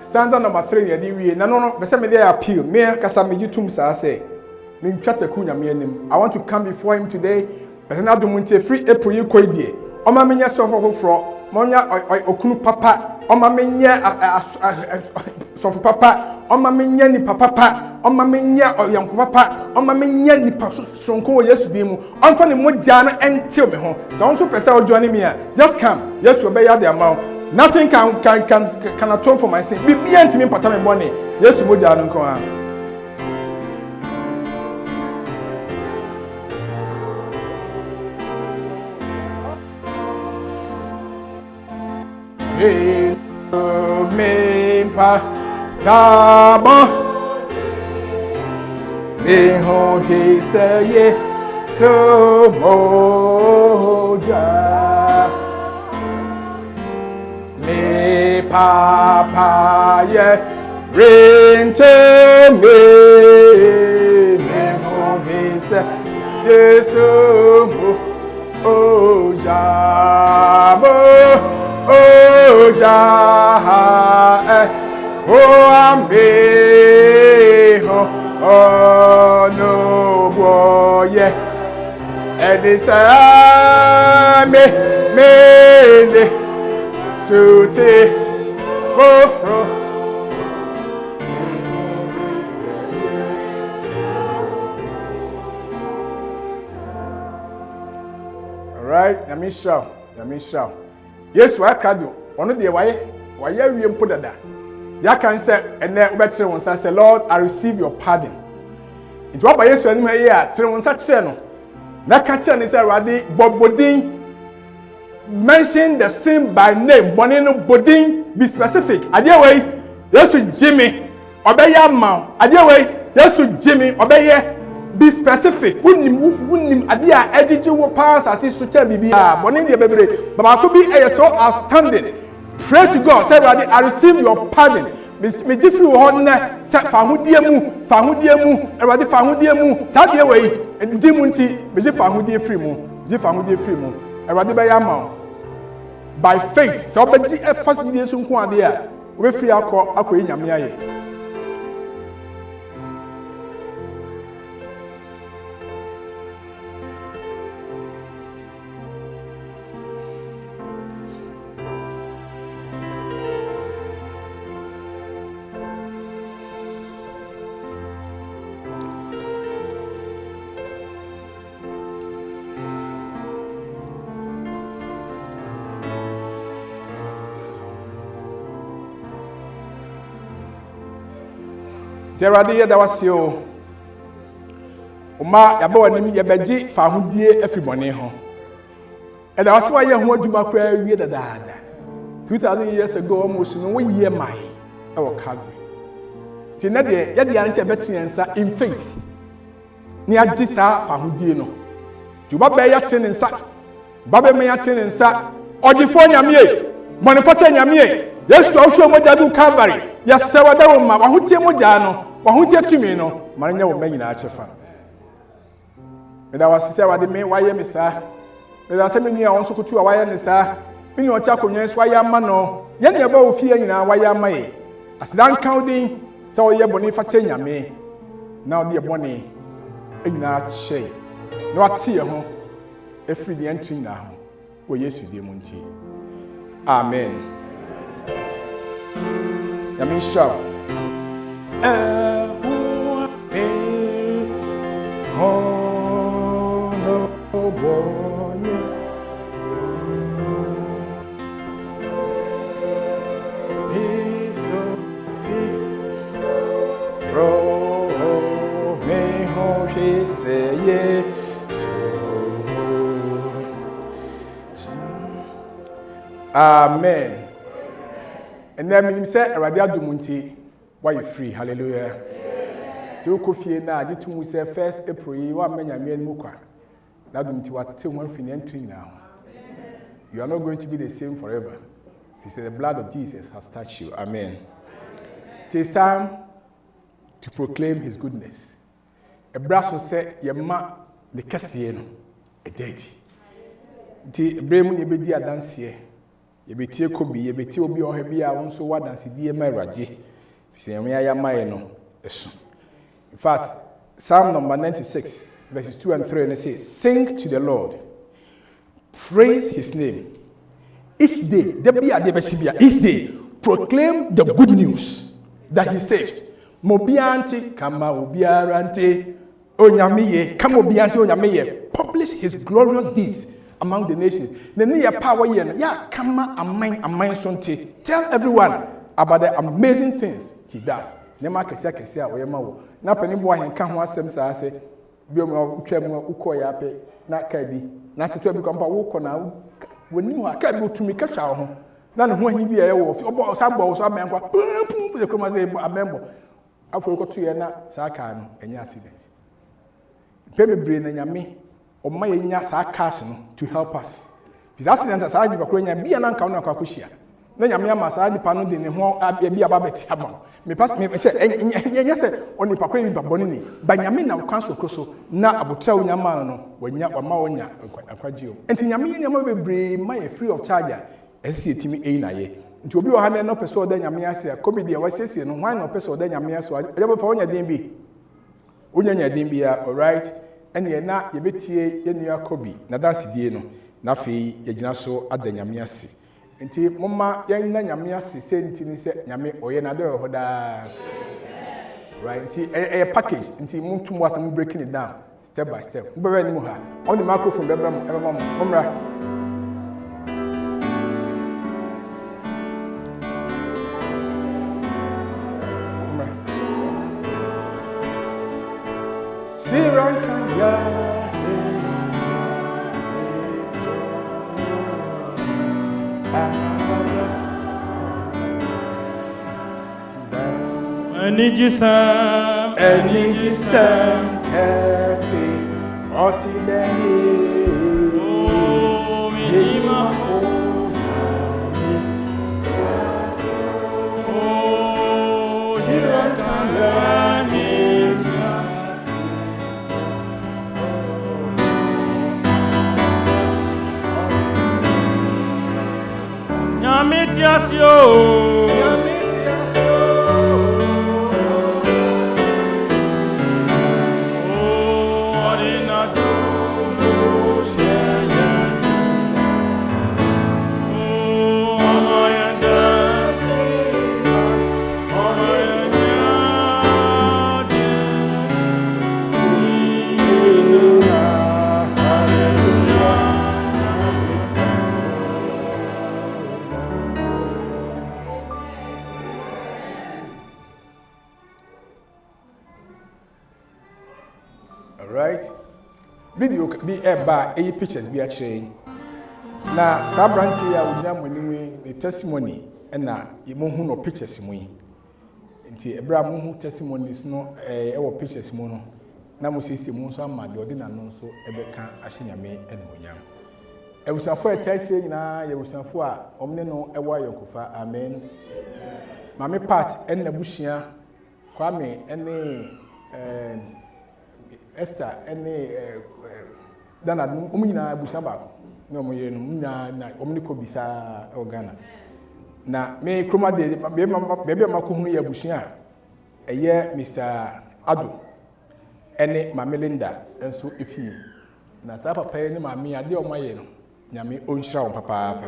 Stanza number 3 yadi wie na no be say me dey appeal me kasa me gitum sa say me ntwata ku nyame anim. I want to come before him today but na do munte free April yi koidie oma me nya sofo foforo mo nya okunu papa oma me nya sofo papa oma me nya ni papa oma me nya yanko papa oma me nya ni sonko Yesu di mu onfa ne mogya na entil me ho so won so pese o join me a just come Yesu obey ya the amount. Nothing can atone for my sin. Be anti me pata me bone. Yesu mogya no nko ha. Hey, me pa tabo. Me ho he say ye so moja. Me papa ye rente me ho he say yesu mo oja o ame ho no boye edisa me sute fofro. All right, Yamisha. Yes, we are crado. One of the why we put that. Ya can say, and then better one say, Lord, I receive your pardon. It was by Yesu anime here. Tell one such no. Na catch and say, Radi Bobodin. Mention the sin by name. Bonino Bodin. Be specific. Adia way. Yesu Jimmy. Obey your mouth. Adia way. Yesu Jimmy. Obey ye. Be specific. Unim adia ediji wo pass as is such a bibia. Bonin the baby. But I could be so outstanding. Pray to God. Say, Radi, I receive your pardon. Me different one say fahudie mu Radi fahudie mu. Sadia way. Dimunti. Me fahudie free mu. Radi be yama. By faith, so be first day so nko ade a we free akọ nyame aye. Derade ye da wase o. Oma ya ba wanim ye beji fa hodie afibone ho. E da wase wa ye ho adwuma kra wie dadaada. 2000 years ago almost no we year mai e wo Calvary. Ti na de ye de anse betenensa in faith. Ni agi sa fa hodie no. Ti ba be ya tenensa. Ba be me ya tenensa. Ogifo nyame e. Monifata nyame e. Yesu ahwo mo da du Calvary. Yes, I was my Wahutia Mojano, Wahutia Tumino, Marina will make an archefa. But I was Sarah the main wire, Missa. But I said, me also to a wire, Missa. In your chaconians, why am mano, Yanni above fear in our wire may. As down counting, so ye bonifatenia me. Now, dear Bonnie, in our shade. No tear home, a free the entry now. Oh, yes, dear Monty. Amen. Yamisha. Oh no boy. He's so deep. Amen. And then you say, Radia Dumunti, why you free? Hallelujah. To Kofi na, you to say 1st April, you are many men Muka. Now, don't you want to entry now? You are not going to be the same forever. He said, the blood of Jesus has touched you. Amen. It is time to proclaim his goodness. A brass will say, Yama, the Cassiano, a deity. The Bremen, you be dear dance here. You be tear Kubi, you be tear or heavy, I want so what dance, dear Maraji. Say, I am no. In fact, Psalm number 96, verses 2 and 3, and it says, sing to the Lord, praise his name. Each day, each day, proclaim the good news that he saves. Mobianti, kama ubiarante, onyamiye, kama ubianti onyamiye. Publish his glorious deeds among the nations. Nene power yen, ya kama amai sonte. Tell everyone about the amazing things he does. Nema kesia oyema wo. Na pani bo ahen ka ho asem sa ase. Biom utwam ukoya pe na kabi. Na se to bi kwampa wo kona woni ho aka bi otumi ka hwa ho. Na ne ho ahi bi ye wo. Obo sambo so amenkwa. Pum de kroma se amembo. Afọ ko to ye na sa aka no enya accident. Pemebre na nyame o ma ye nya sa cars no to help us. This accident sa agi bakro nya bia na nka no akwa kohia. Na nyame ama sa nipa no de ne ho bia babeti ama. Me pass me say enya say oni pakwa ni baboni ni. Ba nyame na kwanso koso na abotra onyama no wanya wama wonya akwaji o. Enti nyame nyama bebre ma ye free of charge. Esi etimi na ye. Nti obi o ha na no person oda nyame ase comedy e wasiesie no hwan na person oda nyame ase ajaba fa wonya den bi. Wonya den bi ya, all right? And ye na ye betie ye nua Kubi na dance die no na fe ye gina so ada nyame ase. Nti mama ye na nyame ase se nti ni se nyame oye na de ho da. Right? Nti a package nti muntu was am breaking it down step by step. Mbe ni mu ha. On the microphone be momra. I need you some, Kasi, oti deni, right? Video be eba pictures be a chain. Na sabranti ya ujina mwenyewe the testimony na imonhu no pictures mu yi. Nti ebra mu testimonies no ewo pictures mu no. Na mo sisi mu so ama de odi na no so ebeka ahyenyame enonyam. Ewusafo etachie nyina yewusafo a omne no ewo ayokufa. Amen. Mame part en nabushia kwame ene Esther ene dana omunyina abusa ba na omoyere no munya na omni kobisa ogana na me kroma de bebe makohunu ya abusia eye Mr. Ado ene Mamelinda enso efi na sa papa ene mame ade omaye no nyame onhira won papa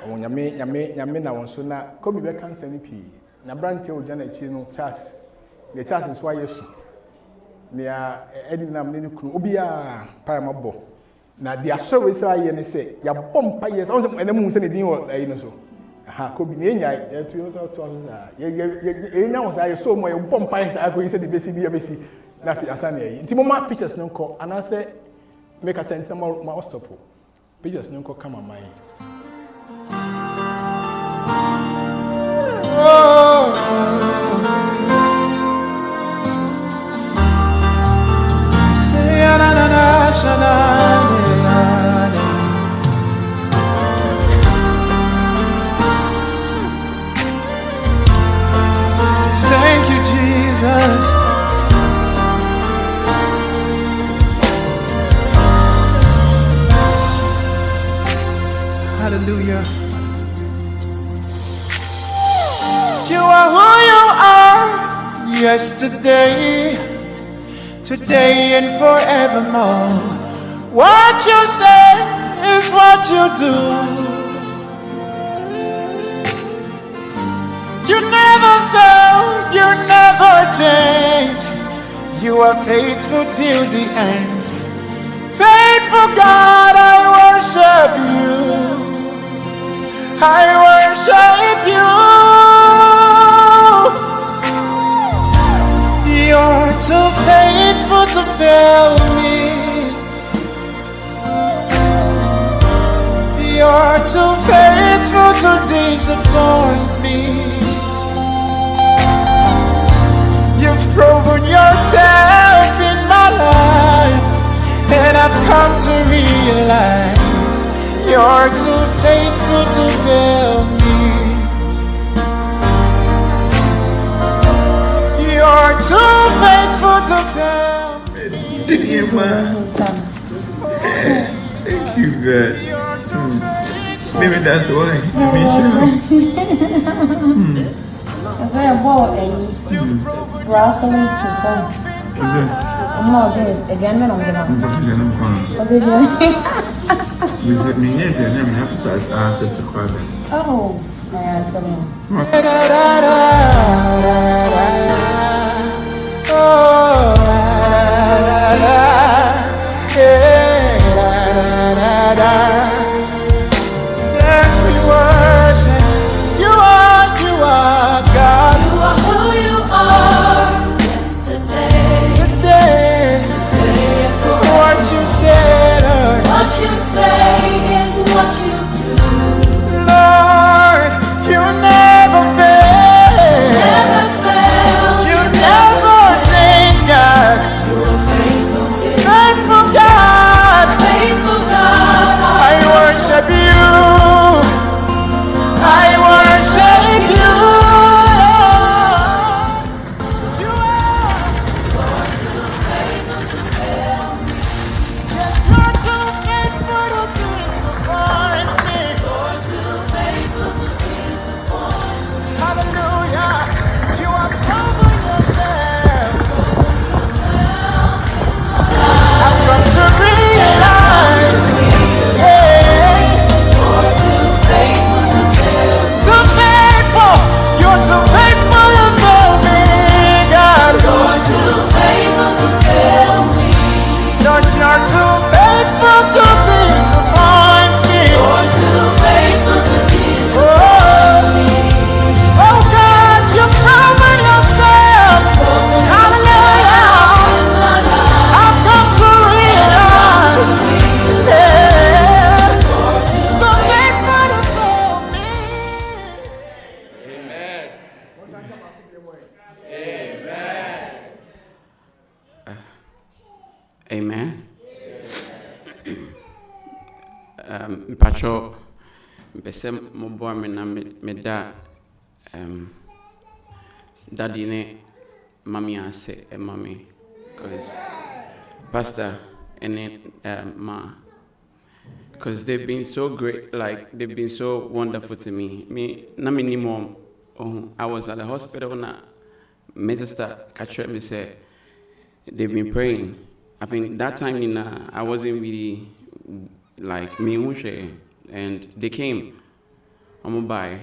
o nyame na won so na kobi be cancer ni pi na brante o jana chi no Charles the Charles so ayesu nia edinam ne kunu obia pa mabo na dia so we say ye ne say ya bom pa ye so ene mu se ne din wo ayi no so aha kobi ne nya ya tu yo so to so ye nya wo say so mo ye bom pa ye say ko ye say de besi bi ya besi na fi asa ne yi nti mo ma pictures no ko ana say make a sense ma stop pictures no ko kama mai Thank you, Jesus. Hallelujah. You are who you are, yesterday, today, and forevermore. What you say is what you do. You never fail, you never change. You are faithful till the end. Faithful God, I worship you. I worship you. You're too faithful to fail me. You're too faithful to disappoint me. You've proven yourself in my life, and I've come to realize you're too faithful to fail me. You're too faithful to fail me. Thank you, God. Maybe that's why. As I bought a broccoli soup. I'm not this again. I'm going oh, my Yes, we worship. You are God. You are who you are. Yesterday, Today, and forever. what you said, Lord. What you say is what you do. Lord, you never fail. Never fail. You never change, God. You are faithful to Faithful God, faithful God. I worship you. I worship you. You are too faithful to fail me. yes, you're too faithful to disappoint me. You're too faithful to disappoint me. Hallelujah, you have proven yourself. I've come to realize, yeah, You're too faithful to fail me. too faithful. You're too faithful to fail me, God. You're too faithful to fail me. Lord, you're too faithful to disappoint me. You're too faithful to disappoint me. Oh God, you've proven yourself. Hallelujah. I've come to realize, yeah, so faithful to fail me. Amen. Mpacho mpese moboa me na meda daddy ne mami ase e mami cause pastor and ma because they've been so great, like they've been so wonderful to me. Me na me ni mom. I was at the hospital na my sister catch me say they've been praying. I think that time I wasn't really like me and they came on by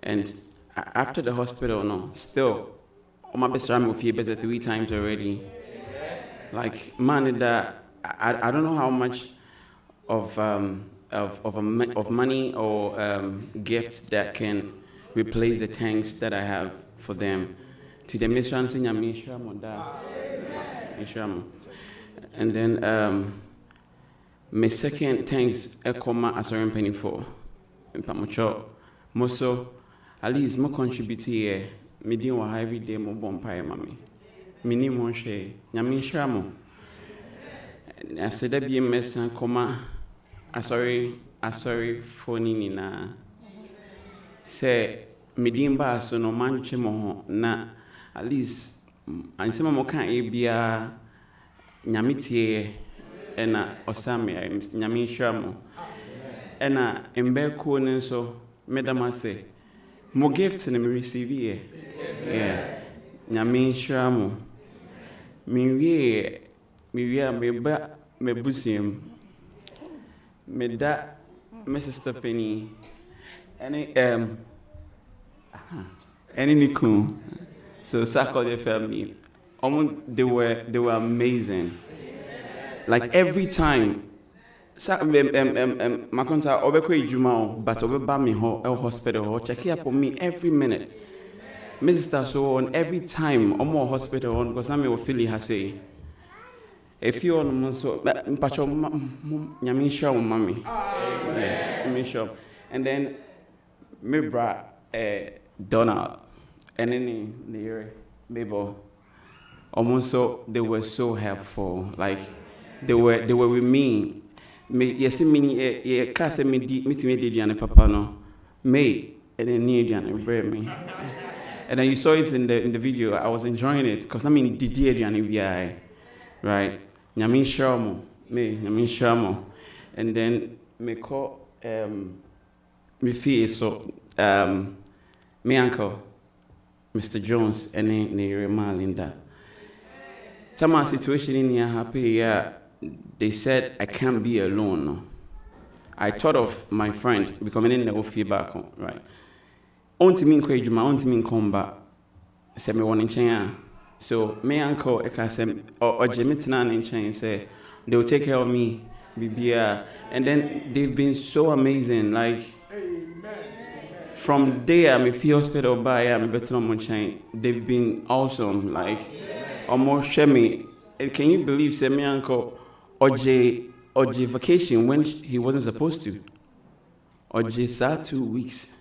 and after the hospital no still on my best ram with 3 times already. Like man that I don't know how much of money or gifts that can replace the thanks that I have for them. To the mission and then my second thanks ekoma as a penny for Pamucho Moso, at least more contribute here. Me doing what every day more bonfire, mommy. Me need more share. Yamin Shamo. I said that be a mess and comma. I sorry for Nina. Say, me dimba so no man chemo na at least and some more can't be a Nyamitie and a Osami, Yamin Shamo. And a Mbeko so, Madam say, more gifts than me receive here. Yeah, Yamin Shamo. Me me busim. Me da, me sister Penny. Any Niku. So circle the family. They were amazing. Like every time. Makonta obeko ijuma but obeba me hospital check up on me every minute. Mr. So on every time omo hospital on because na me feel ha say. If you on so mpacho nyame sha o mami. Yeah, me sure. And then me bra Donald and then the Mabel. Almost so they were so helpful. Like they were with me. Me yes me kase me di ane papa no. Me and then near and me. And then you saw it in the video. I was enjoying it because I mean di ane VI, right? Nyame shamo me nyame shamo. And then me call me fee so me uncle Mr. Jones and then Linda. Tama situation in here happy, yeah. They said I can't be alone. No. I thought of my friend becoming in the feedback, right? On to me in on to me in combat. Send me one in chain. So me uncle Ekasem or Jimmy Tanan in chain say they will take care of me, and then they've been so amazing. Like from there, I'm a hospital by I'm better on my chain. They've been awesome. Like almost share me. Can you believe say me uncle Oje vacation when he wasn't supposed to? Oje sat 2 weeks.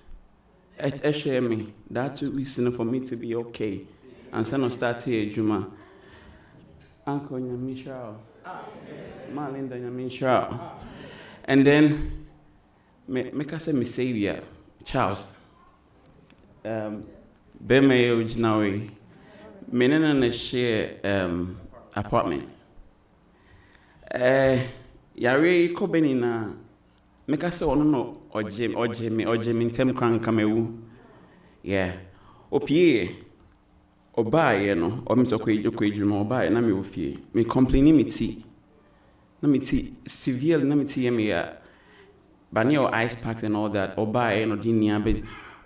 At share me that 2 weeks enough for me to be okay. And son of start here, Juma. Uncle Nyamisha. Malinda Nyamisha. And then make us say me savior, Charles. Beme originally. Menena share apartment. Yare kobeni na make us say no or Jim in tem crank kamewu. Yeah. Opie Obaye no or Mr. Kwejuma Obaye na me ofie. Me complaining me tea. Na me tea severe na me tea me bani or ice packs and all that. Obaye no dinia but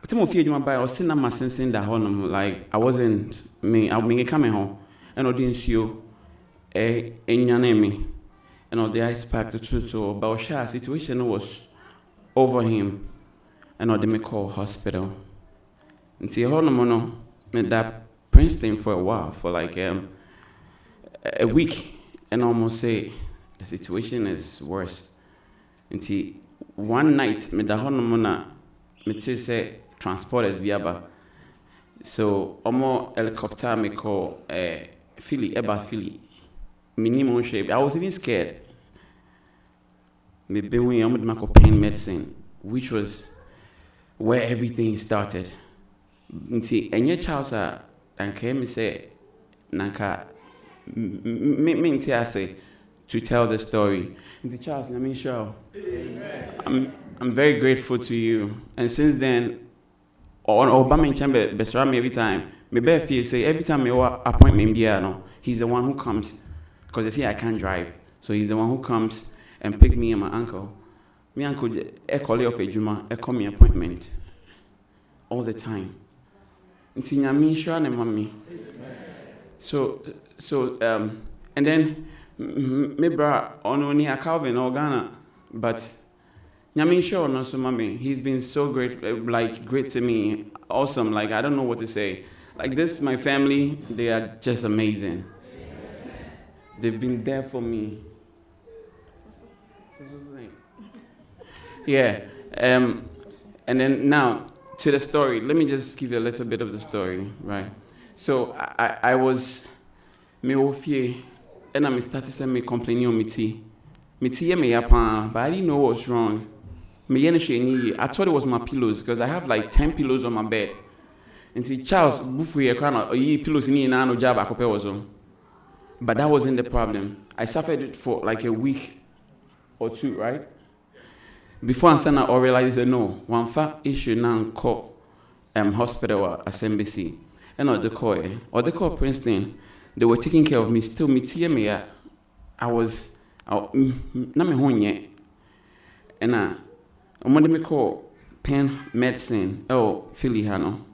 Tim of Juma by or cinema sensing that honum like I wasn't me I'll be coming home and I didn't see you in your name and all the ice pack the truth so about share situation was over him and all the me call hospital. Until honum made that Princeton for a while, for like a week, and almost say the situation is worse. Until one night, me da hono me say transport is viable. So almost helicopter me call Philly, Philly. Minimum shape. I was even scared. Me been when I'm with pain medicine, which was where everything started. Until any child and came say nanka me say to tell the story. The Charles, let me show. I'm very grateful to you. And since then, on Obama in chamber besra me every time. Me bare feel say every time me appointment no, he's the one who comes because they say I can't drive. So he's the one who comes and pick me and my uncle. My uncle call off a juma, call me appointment all the time. So and then me bra only a Calvin or Ghana, but Nyamin sure no so mami. He's been so great, like great to me, awesome. Like I don't know what to say. Like this, my family, they are just amazing. They've been there for me. Yeah. And then now to the story, let me just give you a little bit of the story, right? So I was me ofie, and I started saying me complaining on me tea me up, but I didn't know what was wrong. I thought it was my pillows because I have like 10 pillows on my bed. And Charles, pillows in no job was on. But that wasn't the problem. I suffered it for like a week or two, right? Before I realized that no, one fact issue now call hospital or SMBC. And or the call Princeton. They were taking care of me. Still me I was not me home yet. And I'm going to call pain medicine. Philly Hano.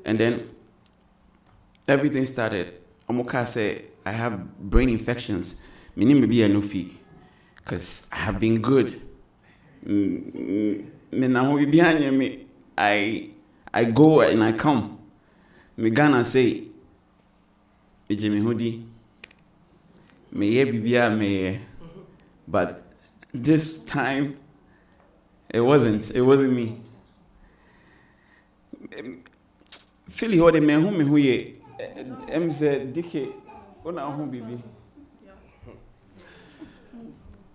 And then everything started. I'm going to say I have brain infections. Meaning maybe a no fee. Because I have been good. I go and I come. Me Ghana say, Jimmy Hoodie, me. But this time, it wasn't me. Philly hode me who me who ye. Said, Dickie, what now who baby?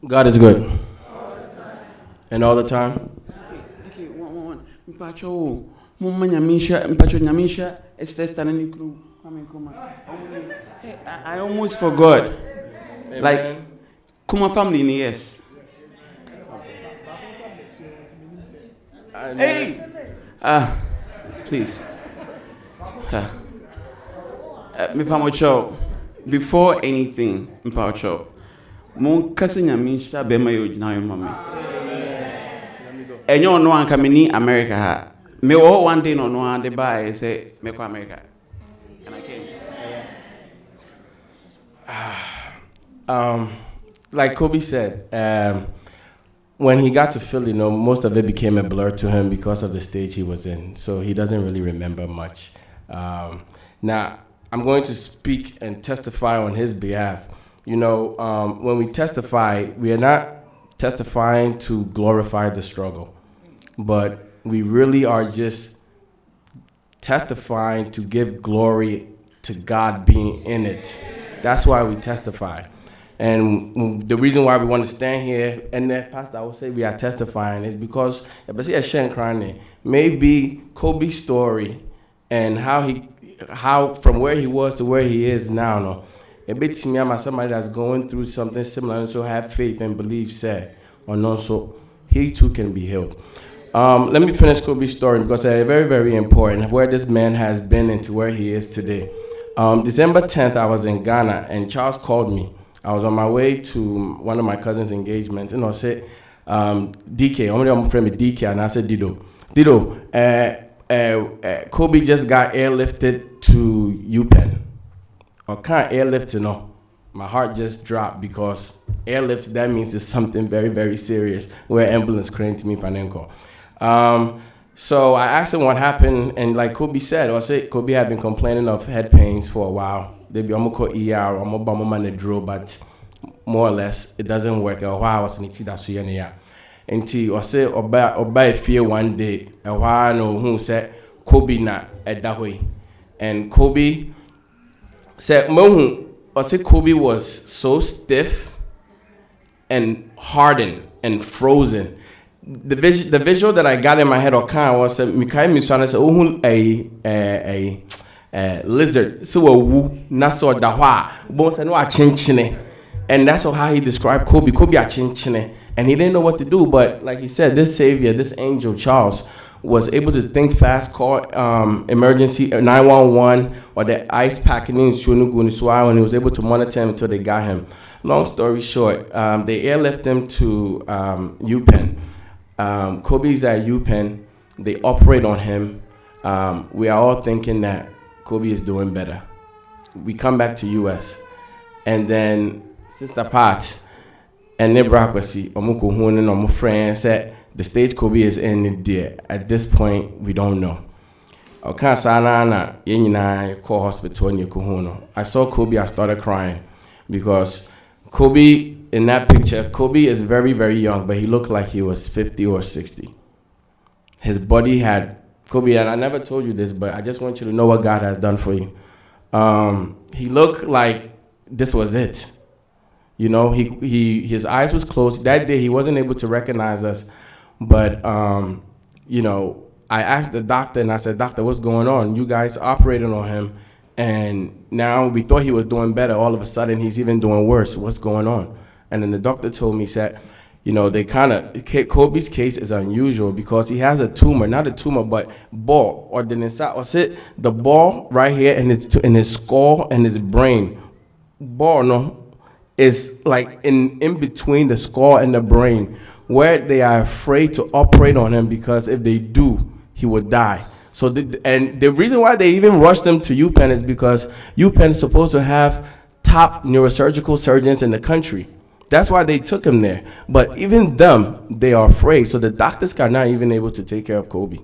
God is good. And all the time. Okay, one. Mpacho, mumma nyamisha, estesta nani kru. I almost forgot. Amen. Like, Kuma family, yes. Hey! Please. Before anything, Mpacho, mon cousin Yamisha Bema Yojina, mommy. And you know, I'm coming in America. Me all one day, no one they buy, say, make America. And I came. Like Kubi said, when he got to Philly, most of it became a blur to him because of the stage he was in. So he doesn't really remember much. Now, I'm going to speak and testify on his behalf. When we testify, we are not testifying to glorify the struggle, but we really are just testifying to give glory to God being in it. That's why we testify. And the reason why we want to stand here, and then Pastor, I would say we are testifying, is because maybe Kobe's story and how from where he was to where he is now, a bit to me, I'm somebody that's going through something similar and so have faith and believe, said, or not so, he too can be healed. Let me finish Kobe's story because it's very, very important where this man has been and to where he is today. December 10th, I was in Ghana and Charles called me. I was on my way to one of my cousin's engagements and I said, DK, I'm friend with DK, and I said, Dido, Kobe just got airlifted to UPenn. Or can't airlift, my heart just dropped because airlifts, that means it's something very, very serious where ambulance came to me if I didn't call. So I asked him what happened, and like Kobe said, Kobe had been complaining of head pains for a while. They be almost call ER or more, but more or less it doesn't work. A while I was in it that's until I say oba fear one day a while no who said Kobe na at that way, and Kobe said Kobe was so stiff and hardened and frozen. The visual that I got in my head was Mikai Misana said a lizard so a woo naso dahwa both and wa chinchine, and that's how he described Kobe a chinchine, and he didn't know what to do, but like he said, this savior, this angel Charles was able to think fast, call emergency 911 or the ice packing in Shunuguniswa, and he was able to monitor him until they got him. Long story short, they airlifted him to UPenn. Kobe's at UPenn. They operate on him. We are all thinking that Kobe is doing better. We come back to US, and then Sister Pat and Nebrakwasi, Omuko Hun and Omu friend said the stage Kobe is in there. At this point, we don't know. I call hospital in Yokohama. I saw Kobe, I started crying because Kobe, in that picture, Kobe is very, very young, but he looked like he was 50 or 60. His body had Kubi, and I never told you this, but I just want you to know what God has done for you. He looked like this was it. You know, his eyes was closed. That day he wasn't able to recognize us. But, you know, I asked the doctor and I said, "Doctor, what's going on? You guys operated on him. And now we thought he was doing better. All of a sudden he's even doing worse. What's going on?" And then the doctor told me, said, you know, they Kubi's case is unusual because he has a tumor, not a tumor, but ball, or the ball right here in his skull and his brain. Ball, no, is like in between the skull and the brain, where they are afraid to operate on him because if they do, he would die. So, the reason why they even rushed him to UPenn is because UPenn is supposed to have top neurosurgical surgeons in the country. That's why they took him there. But even them, they are afraid. So the doctors are not even able to take care of Kubi.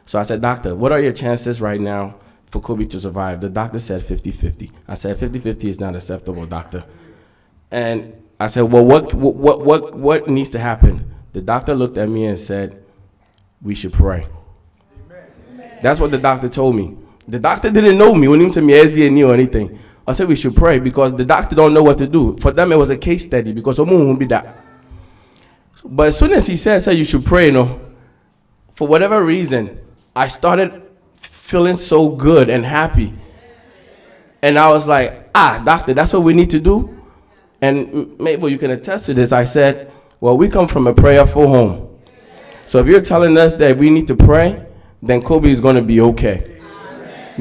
So I said, "Doctor, what are your chances right now for Kubi to survive?" The doctor said 50-50. I said, 50-50 is not acceptable, doctor. And I said, "Well, what needs to happen?" The doctor looked at me and said, "We should pray." Amen. That's what the doctor told me. The doctor didn't know me when he said me SDNE or anything. I said we should pray because the doctor don't know what to do. For them, it was a case study because won't be that. But as soon as he said you should pray, you know, for whatever reason, I started feeling so good and happy. And I was like, doctor, that's what we need to do. And Mabel, you can attest to this. I said, well, we come from a prayerful home. So if you're telling us that we need to pray, then Kubi is going to be okay.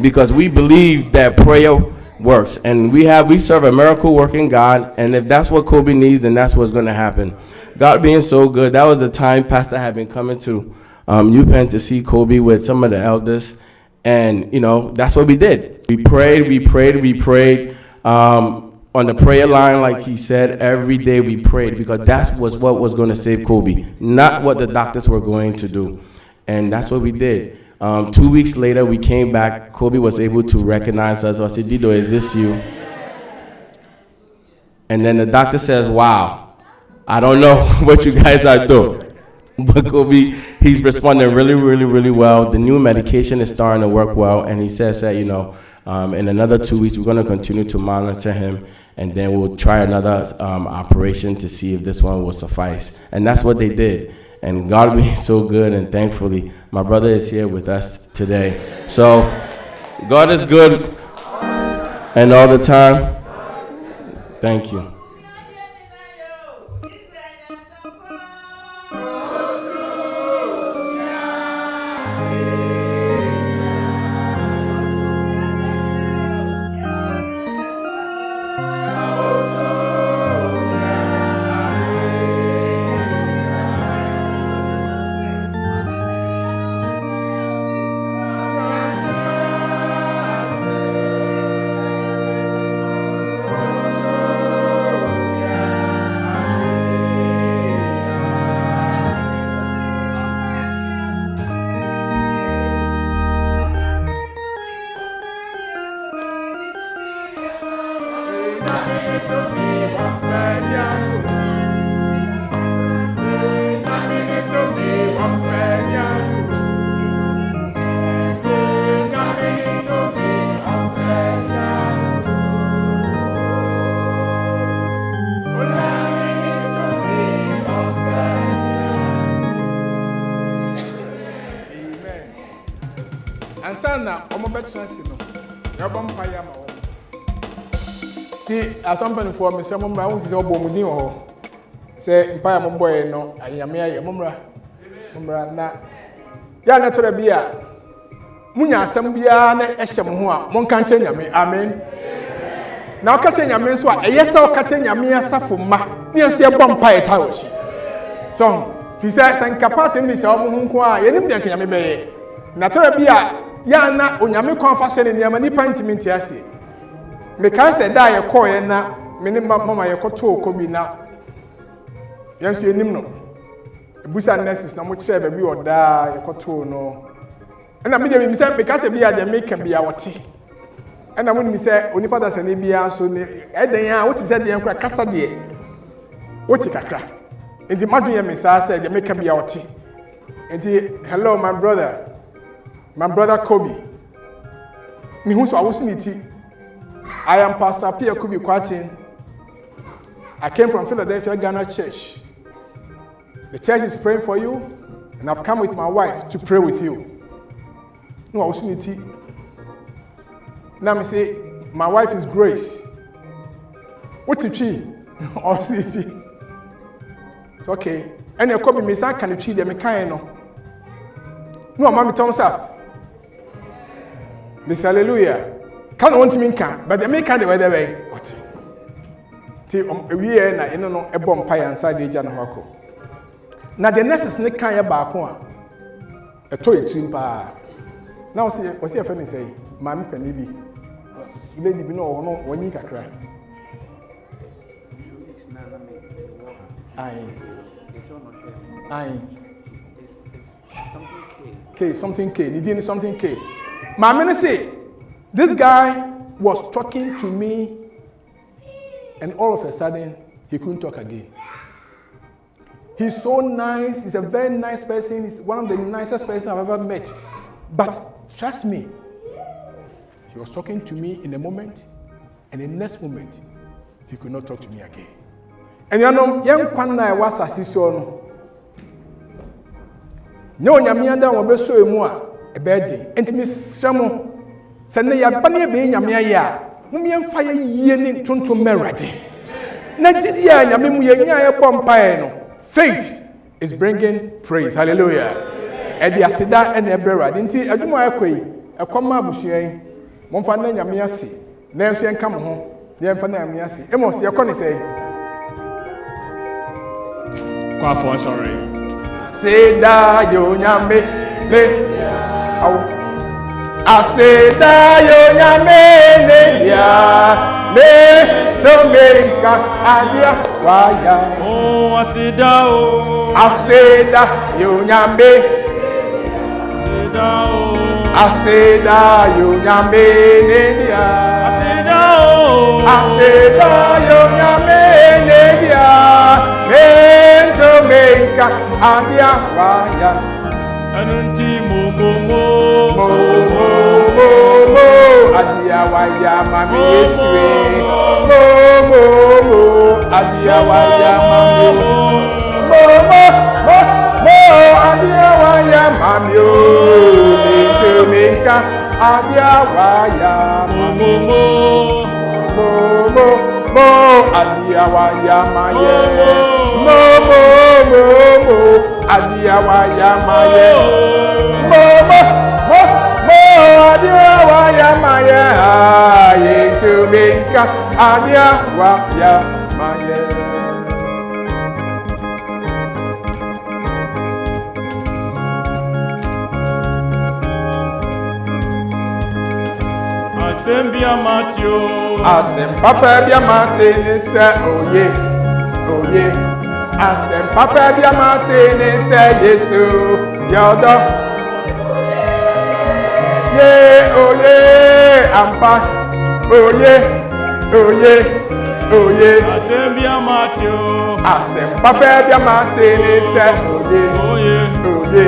Because we believe that prayer works, and we serve a miracle working God, and if that's what Kubi needs, then that's what's going to happen. God being so good, that was the time Pastor had been coming to UPenn to see Kubi with some of the elders, and you know that's what we did. We prayed on the prayer line, like he said. Every day we prayed because that was what was going to save Kubi, not what the doctors were going to do, and that's what we did. 2 weeks later, we came back. Kubi was able to recognize us. I said, "Dido, is this you?" And then the doctor says, "Wow, I don't know what you guys are doing." But Kubi, he's responding really, really, really well. The new medication is starting to work well. And he says that, you know, in another 2 weeks, we're going to continue to monitor him. And then we'll try another operation to see if this one will suffice. And that's what they did. And God being so good, and thankfully, my brother is here with us today. So, God is good, and all the time. Thank you. As somebody for me, some of my own is all bombing. Say, Empire Momboy, no, I am here, Mumra, na. Yana to the beer. Munya, some beer, Eshamua, Moncanchen, amen. Now catching your men's what, yes, I'll catching your mere Safuma, near see a bumpire towers. So, he says, and Capatin is our Munqua, any can be. Natura beer, Yana, Unyami confession in Yamani Pantimentiasi. Because I die a coy and now, minimum mamma, your coto, Kubi now. Yes, you know. Busa nurses, no much ever be or die, your coto, no. And I mean, because I be at the make and be our tea. And I wouldn't say, only fathers and Abia, so what is that the Uncle Cassadi? What you crack? And the Madrian Missa said, the make and be our tea. And hello, my brother. my brother Kubi. Me who's I am Pastor Appiah Kubi Kwarteng. I came from Philadelphia, Ghana Church. The church is praying for you, and I've come with my wife to pray with you. No, I was in it. Now me say, my wife is Grace. What is she? Okay. And you come me say can you dem kan no. No, mama Thomas up. Miss Hallelujah. Can want me can, but the make kind the weather way. What? Ti we na eno no e bom pa yansa de gya na hwako. Na the next ne kan ya ba ko a. E to etrim pa. Na o se e fe me say, mama pani bi. Lady bi no no wani kakra. Aye. It's something K. Something K. He did something K. My minister, this guy was talking to me, and all of a sudden, he couldn't talk again. He's so nice. He's a very nice person. He's one of the nicest persons I've ever met. But trust me, he was talking to me in a moment, and the next moment, he could not talk to me again. And you know, young Kwana was a sister. No, Yamianda will be so more a birthday. And Miss Shamo said, Yabania being Yamia, whom young fire yearning to Merati. Nigeria, Yamimuya Pompano. Faith is bringing praise. Hallelujah. And the Asida and the Brera. Didn't I do my way? A comma bushing. Monfana Yamiasi. Nancy and come home. The Infana Yamiasi. Emos, your conny say. Quafo, sorry. Seda yo nyame le au aseda yo nyame le ya me to meka adia waya oh aseda yo nyame aseda yo nyame le ya aseda yo nyame le ya me to meka adia waya anunti mo adia waya mami yeswe mo adia waya mami mo adia waya mami o to meka adia waya mami mo adia waya maye mo adia waya maye mo adia waya maye aye to meka adia waya maye. Asembia Matthew Asem papa bia Martin say oye Asem papa bia Martin say Yesu yodo ye oye ampa oye Asembia Matthew Asem papa bia Martin say oye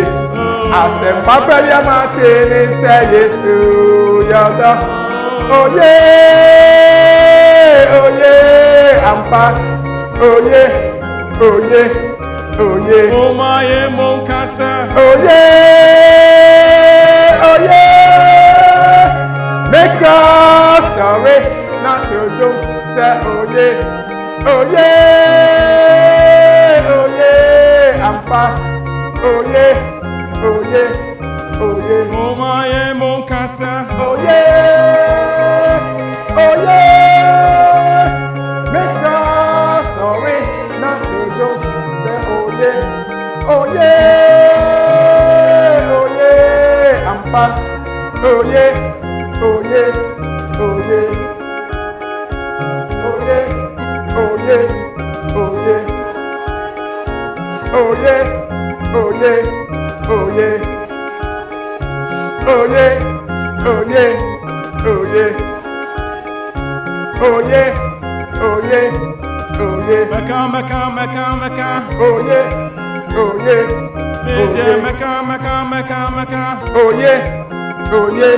Asem papa bia Martin say Yesu yodo oye ampa oye oh my monkasa oye make us sorry not to do say oye ampa oye oh my monkasa oye make us sorry not to do say oye ampa oye Meka. oye oh yeah,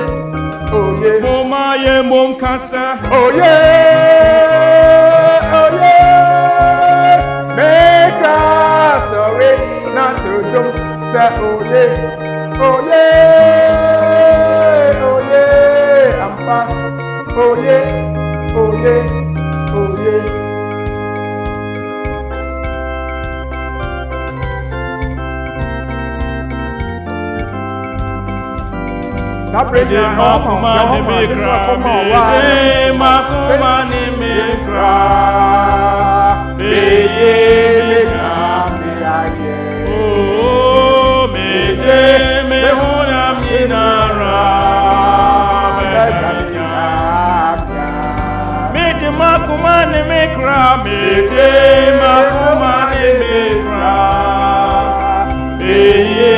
oh yeah. Moma ye mom kasa. Oh yeah, oh yeah. Make us sorry not to jump. Say oh yeah, oh yeah, oh yeah. I'm back. Oh yeah, oh yeah, oh yeah. Sabrina, makuma ni mikra, makuma ni mikra, beye mikra, oh, mede mehona minara, mede makuma ni mikra, mede makuma ni mikra, beye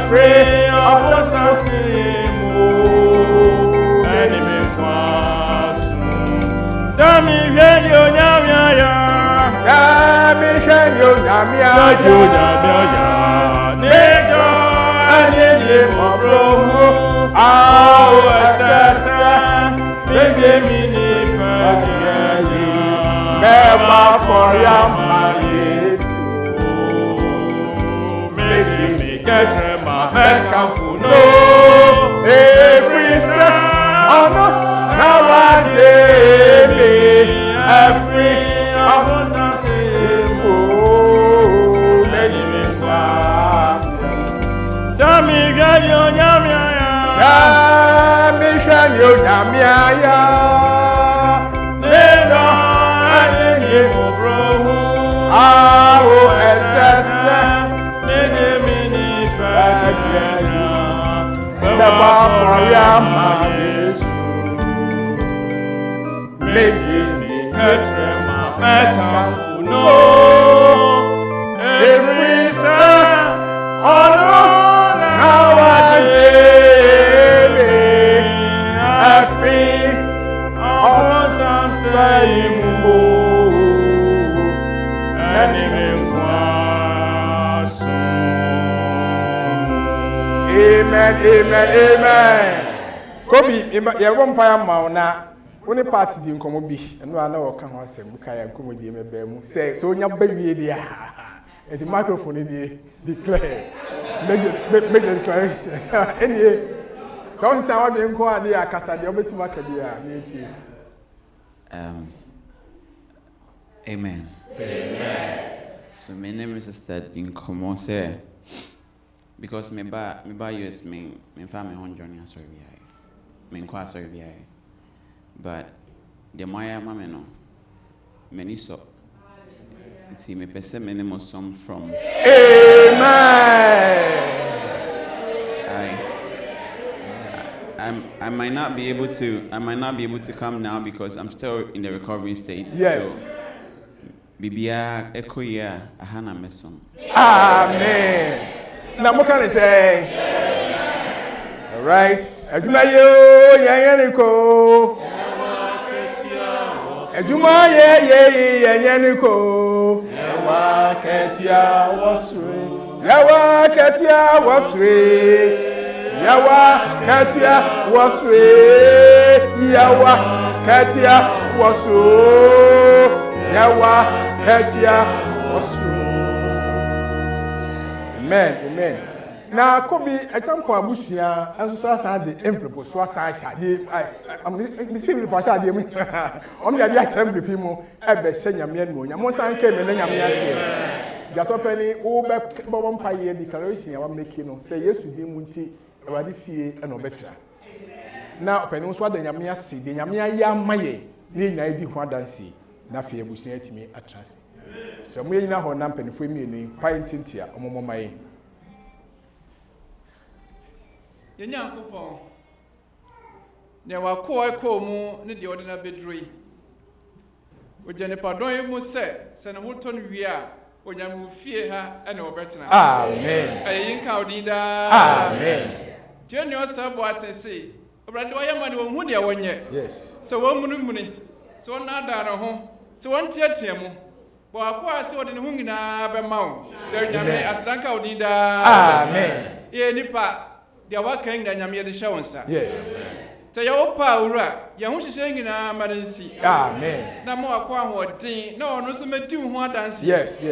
free of the suffering, enemy kwasu. Sami genyo nyamya, Sami genyo nyamya, Nejo anyenye mobromo, ao esasa, Benjamini pagyayi, Beba for yama Yesu, Ketrema, Mekafuno, every son, honor, now I Jamie, every honor, Sami Ganyo Nyamia, Sami Ganyo Nyamia, Neda, and Mobro, Awo Esesa, Never for Yama Yesu, make me Ketrema, Mekafuno, every son, honor, now I every awesome saying, Amen, amen, amen. Kubi, you won't pay a mauna. Only party didn't come be, and no, I know can was a Bukaya and Kumudi and Bemu. Say, so your baby, and the microphone declare. Make the declaration. Anyway, so someone didn't go out there, Casa, the Obeti Macabia, meet you. Amen. Amen. So, my name is Sister Dinkomo, say. Because me ba US me family home journey sorry me kwa sorry but the moya mama no many so see me pese me name some from Amen. I might not be able to come now because I'm still in the recovery state. Yes. So, Bibia ekoya ahana mesom. Amen. Now, what can I say? All right. Ejuma yo yanyaniko. Ejuma ye yanyaniko. Yawa ketia wasre. Yawa ketia wasre. Yawa ketia wasre. Yawa ketia wasre. Yawa ketia wasre. Amen, amen. Now, Kubi, a champ of Bushia, and so I the envelope, so I I'm receiving the Pasha. Only the assembly people ever send your men. Yamosan came and then Yamia. Just opening over Bompire declaration. I was making say yes to him, Munti, Radi Fee, and no better. na opani so ada nyame ase de nyame aya maye ni nyina edi ho adansi na fe ebusia atimi atrase so mo nyina ho na mpanifo emienu pai ntintia omomomaye Yanyankopɔn ne wakɔ mu ne de ɔde na bedroi ojane padon mu sɛ ne hoto no wie a onyamu fie ha ɛna ɔbɛtena amen ayinka odida amen tiɛni ɔsɛ bo atɛse obrande ɔyɛ ma ne wɔn hu de wɔnyɛ yes sɛ wɔn munumuni sɛ wɔn nada ne ho sɛ wɔn tiatia mu bo akɔ ase ɔde ne ho nyinaa bɛma wo tɛ nyame asedanka odida amen ye nipa de waka nyina nyame de hyɛ wonsa yes sɛ yɛ opa owura yɛ ho hyehyɛ nyinaa ma ne nsi amen na mo akɔ ahoɔden na ɔno nso mɛti ho adanse yes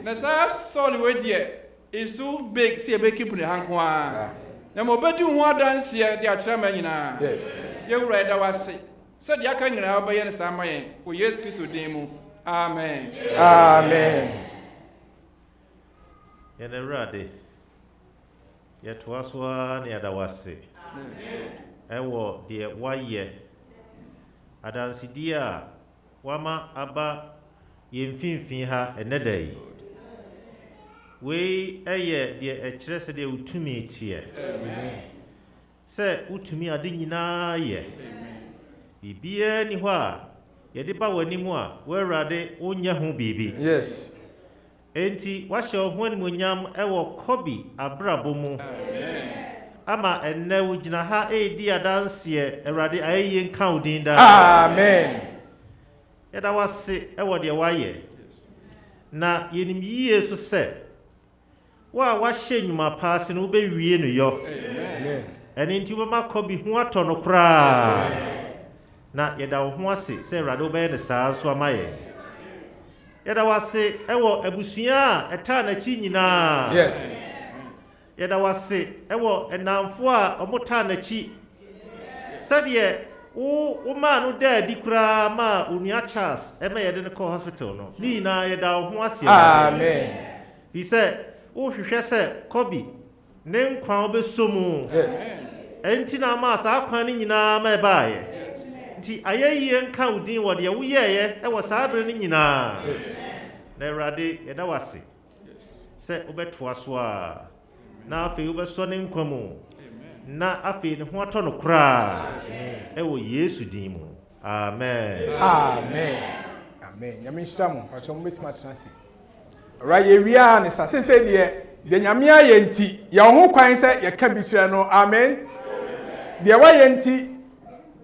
na saa sɔle we deɛ is so big sɛ yɛbɛkeep ne hanko a na ma ɔbɛdi ho adanse de akyerɛ ma nyinaa yes yɛwura ɛda wase sɛ deɛ aka nyinaa wobɛyɛ ne saa ma yɛn wɔ yesu kristo din mu amen yɛn awurade yɛtoa so a ne yɛda wase ɛwɔ deɛ wayɛ adansedie a wama aba yɛn mfimfini ha ɛnɛ da yi wei ɛyɛ deɛ ɛkyerɛ sɛ deɛ wotumi teɛ sɛ wotumi ade nyinaa yɛ biribiara ni hɔ a yɛde ba w'anim a w'awurade wonyɛ ho biribi yes enti wahyɛ wo ho animonyam ɛwɔ Kubi abrabɔ mu ama enne wugina ha edi adanse Awurade ayeye nka odin da amen yɛda wase ɛwɔ de wayɛ na yenim yiye so sɛ wa wahyɛ nnwuma paase no wobɛwie no yɔ amen ɛne nti wobɛma Kubi ho atɔ no koraa na yɛda wo ho ase sɛ Awurade wobɛyɛ ne saa so ama yɛ yɛda wase ɛwɔ abusua a ɛtaa n'akyi nyinaa yes yɛda wase ɛwɔ enamfo a ɔmota n'akyi sɛdeɛ wo ma no da adi koraa ma onua Charles ɛma yɛde no kɔ hospital no ni na yɛda wo ho ase amen bi sɛ wo hwehwɛ sɛ Kubi ne nkwa obɛsomu yes enti na ma saa kwan ne nyinaa ma ɛbaayɛ nti ayɛyie nka udin wɔ deɛ woyɛyɛ ɛwɔ saa bere ne nyinaa na Awurade yɛda wase sɛ wobɛtoa so a na afei wobɛsɔ ne nkwa mu na afei ne ho atɔ no koraa ɛwɔ Yesu din mu amen nyame nhyira mo patro mo betima tena se ora ye wia ne sa se de nyame ayɛ nti yɛ ho kwan sɛ yɛka bi kyerɛ no amen de wayɛ nti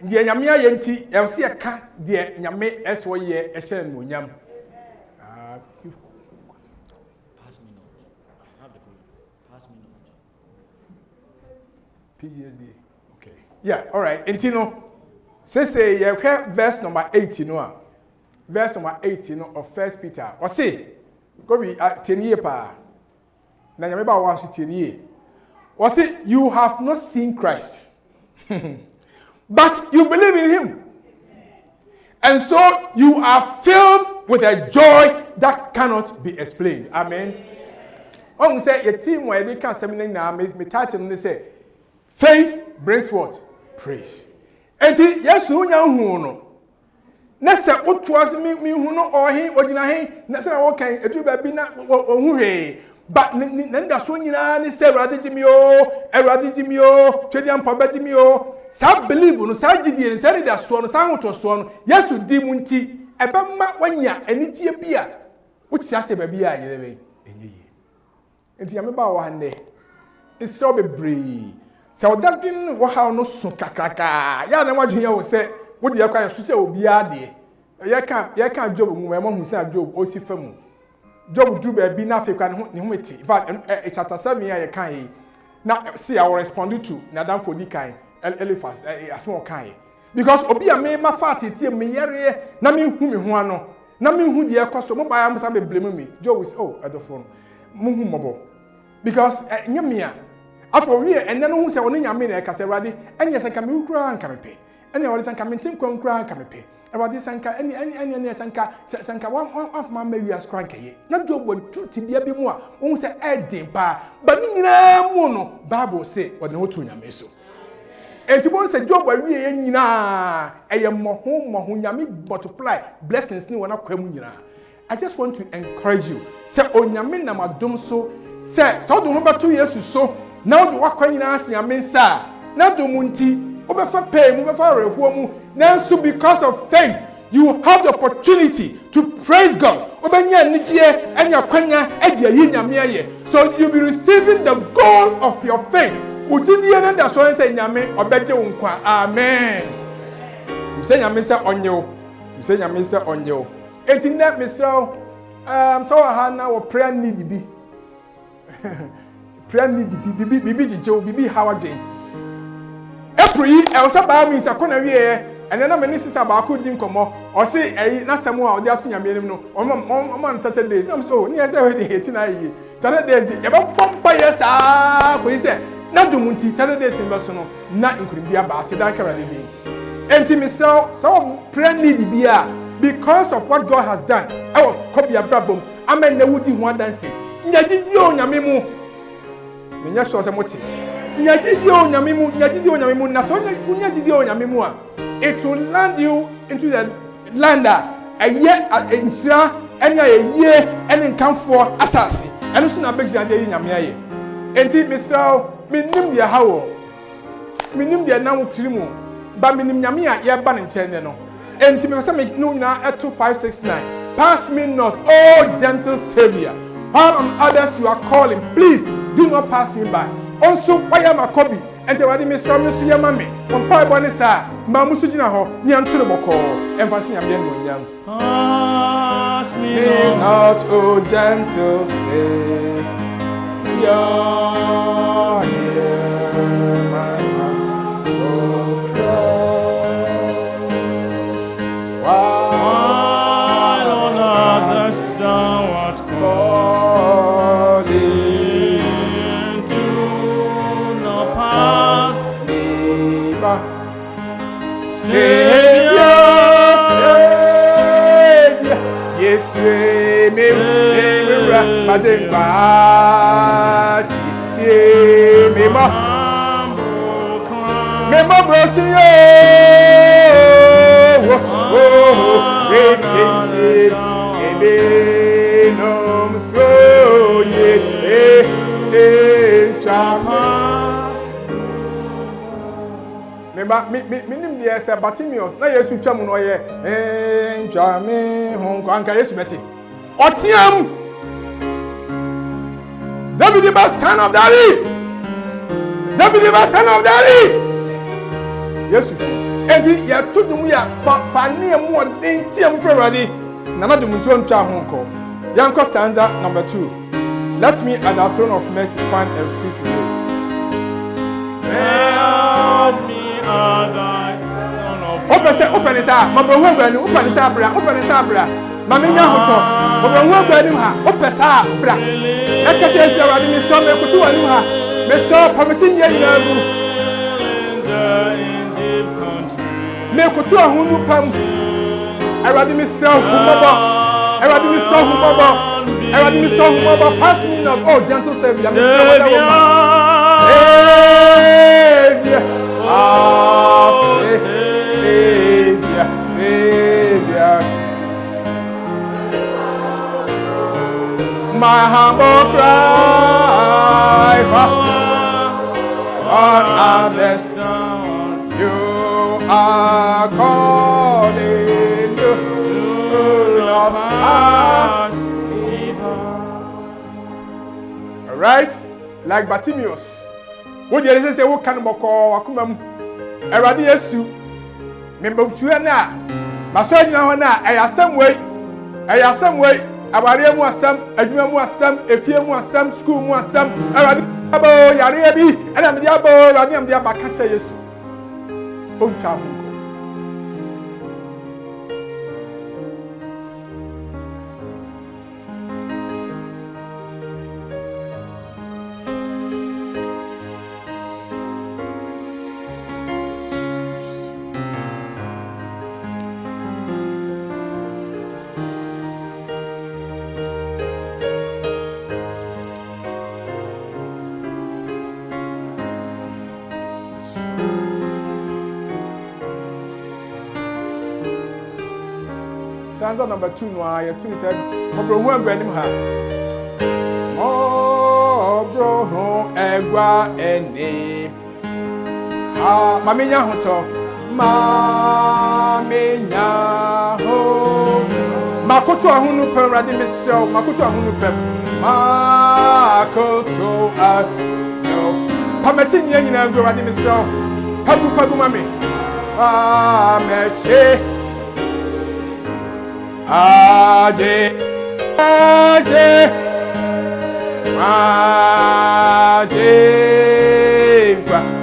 de nyame ayɛ nti yɛ se yɛka de nyame ɛso yɛ ɛhyɛ no nyam okay yeah all right entino say you hear verse number 18 no verse number 18 of 1 Peter or say go be 10 year pa na nyame ba wa so 10 year or say you have not seen Christ but you believe in him and so you are filled with a joy that cannot be explained amen on say your team where they can seminar na me title no say faith brings what? Praise. Enti Yesu nya hu no. Na se otoase mi hu no ohin ogina hin na se na wo kan edu ba bi na ohun hwe. But na nda so nyina ni se Awurade gimi o, twedi ampa ba gimi o. Sa believe no sa gidie ni se da so no sa hoto so no. Yesu di mu nti ebe ma wanya anigie bia. Wo ti ase ba bia yele enyiye. Enti ya me ba wo hande. Isro bebree. Se odadwin wo ha no so kakraka ya na wadwen ya wo se wo de yakwa so che obi ade ye ka Job mu ma hu se Job o si famu Job du ba bi na afekwa ne hu meti in fact chapter 7 ya ye kan yi na see I will respond to na dan for di kan Eliphaz asmo kan yi because obi a me ma fa tie me yere na me hu me ho ano na me hu de yakwa so mo ba ya musa be blame me Job is adofo mo hu mobo because nyamia after we and then who say on nyame na ka se Awurade ene sanka me ukura nka mepe ene Awurade sanka me tim kwa nkura nka mepe Awurade sanka ene sanka one of my maybe as crank ye na Job truth bia bi mu a won say edin pa ba ni nyina mu no Bible say o de ho to nyame so enti bon se job awie ye nyina eye moho nyame multiply blessings ni wona kwam nyina. I just want to encourage you. Say onyame na madom so say so do ho beto Yesu so na do wakwa nyina ase nyame nsa na do munti obefa pay mu befa rehuo mu nanso because of faith you have the opportunity to praise God. Obenya nijie enya kwanya ede yi nyame aye. So you be receiving the goal of your faith. Ujidie na da so say nyame obeje wo nkwa. Amen. Say nyame say onye. Say nyame say onye. Enti na mesel so ha na wo prayer need bi. Prayer need bibi jijo bibi hawadwen. April e o sa ba mi sa kona wie and then na sister ba ko din komo o se eyi na samu a o de ato nyame enim no o man 30 days na so ni say we dey hate na yi 30 days e ba pompa yes ah ko say na do munti 30 days in so no na nkurim dia ba se da kara de din enti me so prayer need bia because of what God has done I will copy abrabom amen na wudi ho adanse nyagidi o nyame mu me nya so se moti nyagidi o nyame mu na so nyagidi o nyame mu a it will land you into the land a ye insira enya ye ene nkanfo asase eno so na begira de nyame aye enti misraw minim de hawo minim de na wo kirimu ba minim nyame a ye ba ne nkyene no enti me say me no nyina eto 569 pass me not oh gentle savior while on others you are calling please do not pass me by also why am a Kubi enti wadi me so me so ye mame on pa bo ne sa ma musu gina ho ni antoro boko emfasi nyame no nyam pass me not oh gentle savior hear my humble cry while on others thou art calling do not pass me by Savior yes me me mo blessing you so ye me nim de say Bartimaeus na Yesu twam no ye ntwame ho kwanka Yesu beti otiam David the son of David Yesu enti ya tudum ya fa ne mu odin tiam frewade na na dum ntwa ntwa ho ko yanko stanza number 2 let me at the throne of mercy find a seat with you help me at thy throne of mercy open is a mabo hu gbani open is a bra mama nya hoto mabo hu gbani ha open sa bra ekese esi awade mi so me kutu wani ha me so pamiti nya ina gu me kutu ahunu pam awade mi so humabo pass me not oh gentle savior me so wada woman Savior my humble cry on others you are calling to not pass me by. All right, like Bartimaeus what you say what can boko akumam Erade Yesu me botuo na maso agina ho na ayasam way abare mu asam adwuma mu asam efie mu asam school mu asam Erade abo yare bi ana me dia abo Erade am dia ba ka kire Yesu ontwa ho stanza number 2 no I to say obro hu agwanim ha obro hu egwa eni mamenya hoto mamenya ho makoto ahunu pem rade mesrew makoto ahunu pem makoto no pameti nyina ngro rade mesrew pagu mame meche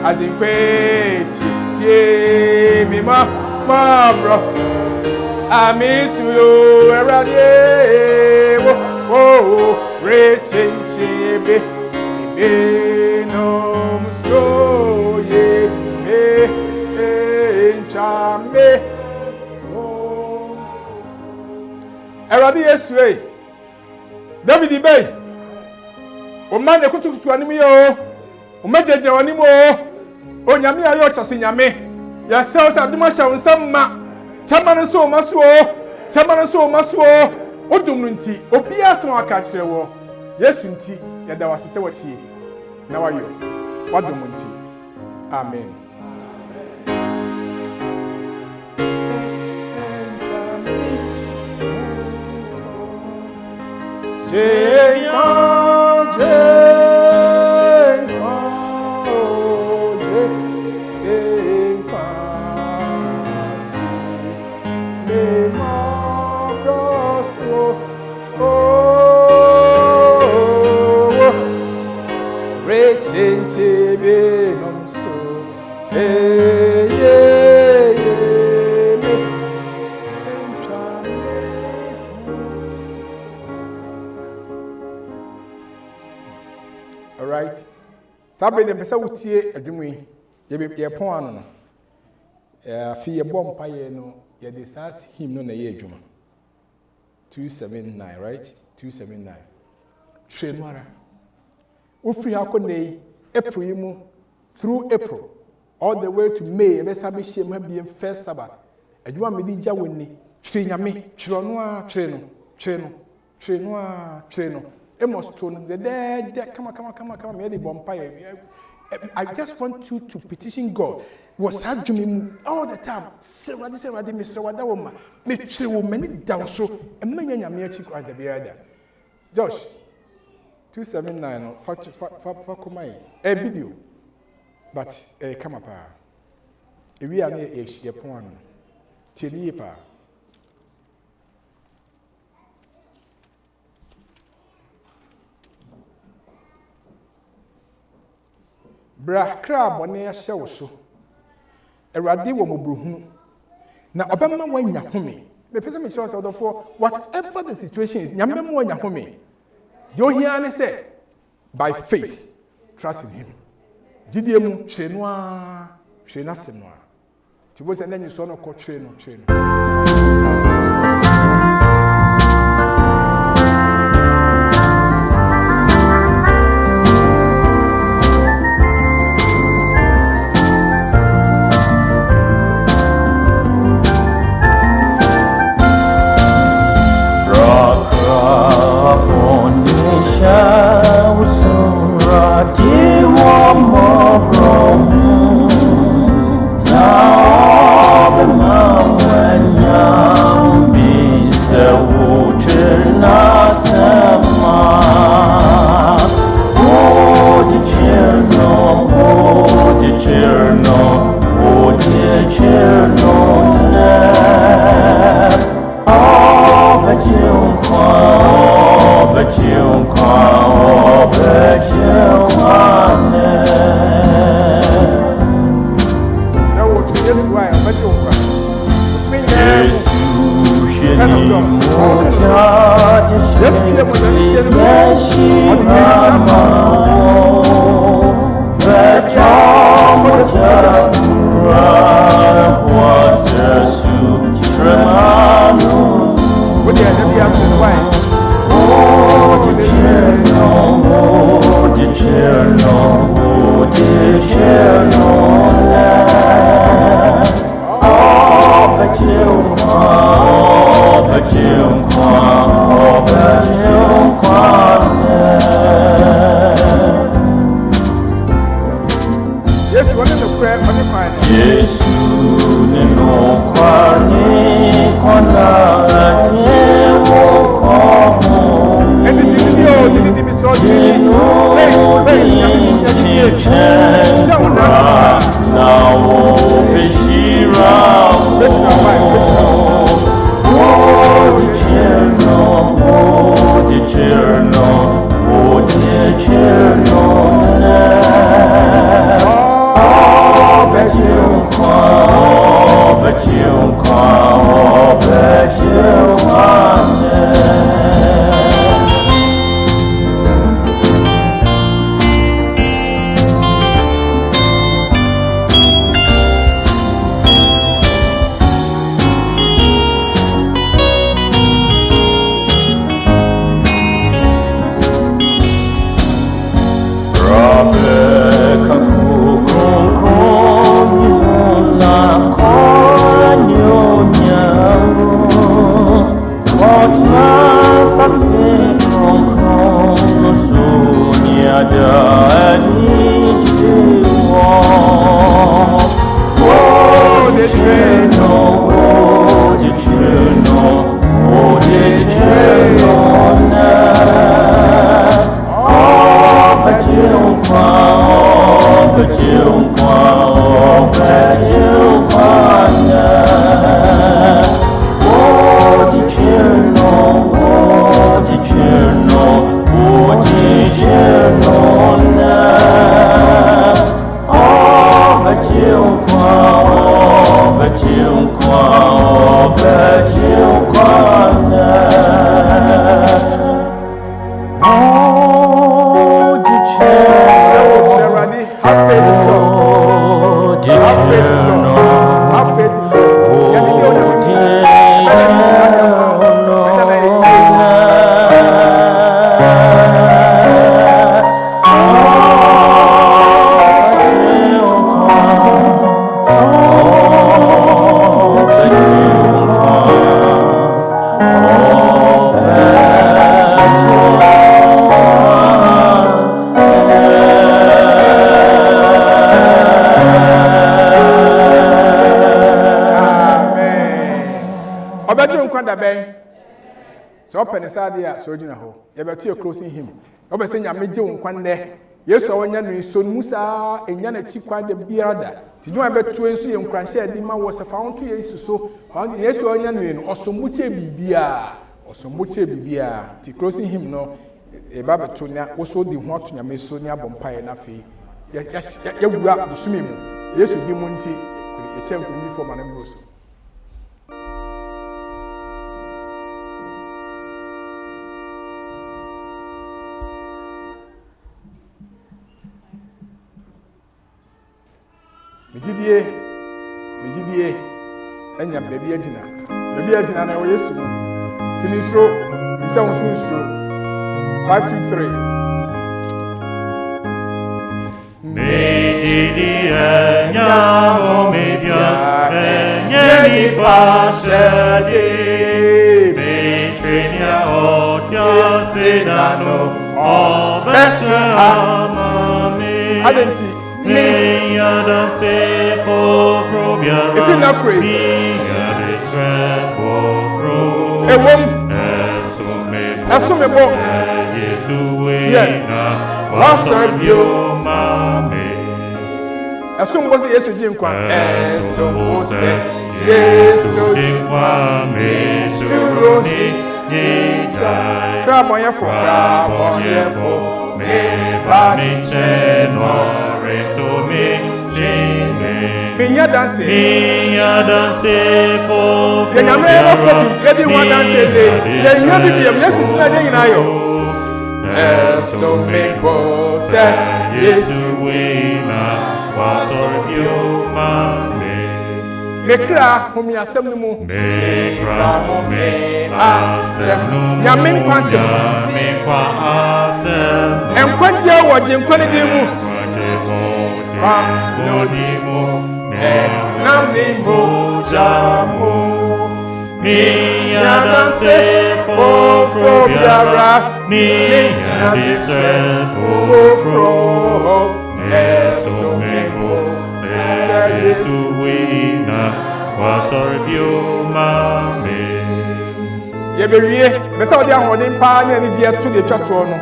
aje kweti tie mi ma bro amisu yo erade wo rechenchebe no so ye me enchame erade yesue David Bay o man de kutukutu animu yo o mejeje animu o nyame ayo chase nyame ya sel aduma sha nsam ma chamane so maso odum no nti obi asem aka kire wo Yesu nti ya da wasese watie na wayo wadum nti amen. Sabe de pesa wutie adwumu ye pon ano no fi ye bom paye no ye de start him no na ye adwuma 279 right 279 trenwara ofri akonei April mu through April all the way to May be sabe shem ha bi first Sabbath adwuma me di gya woni tre nyame tre no Amos told the dead, come on, me the vampire. I just want you to petition God. Was had all the time. Say, Mr. Wadawoma, make sure many down so, and many are mere chick at the beard. Josh, 279, a video, but come up. If we are near H, your point, Tilipa. Bra crab on air show so. A radi wo mobruhu. Na obama wanya home. Me pese me chiro say for whatever the situation is, nyame mo wanya home. The ohiane say by faith trust in him. Gidie mu twenoa, twena semnoa. Ti bo say na nyi so no ko tweno. no prayer on the fine. Yesu ni no kwani kona atewo ko. And the divinity so faith. Now Beshira. So open the side here, so you know. You better closing him. Open saying ya meje unkwane. Yesu awanya no so Musa enya na chi kwa de biada. Ti no abeto enso ye nkranhye adi ma wo se found to Yesu so. Found Yesu awanya no osombuche bibia. Osombuche bibia. Ti closing him no e ba beto na wo so di ho ato nyame so ni abompae na fe. Ya wura busumi mu. Yesu di mu nti e chem kuni for manam so. Mijidie enya baby agina na wo Yesu timisro nsa wo sunstro 523 Mijidie nya o media enya pasade metrenia o tia senano o besra amame adenti if you not pray, yes, what's up, you, mommy? As soon as yes, you didn't come, as soon as yes, you didn't come, crab on your foot, crab on your foot, me, body, to me. Minya danse for ya me ko ya di wa danse de ya nya bibia Yesu tina de nyina yo so me bo se Yesu we na wa so you mame me kra ho mi asem no mu me kra mo me asem nya me kwasem me kwa asem enkwanje wo je nkwani di mu no dimo na dimo jamu mi adanse fofro biara mi adanse fofro eso mebo Yesu wina wasorbio mame. Yebewie, mesa odi ahode mpa na ani je to de twatwo no.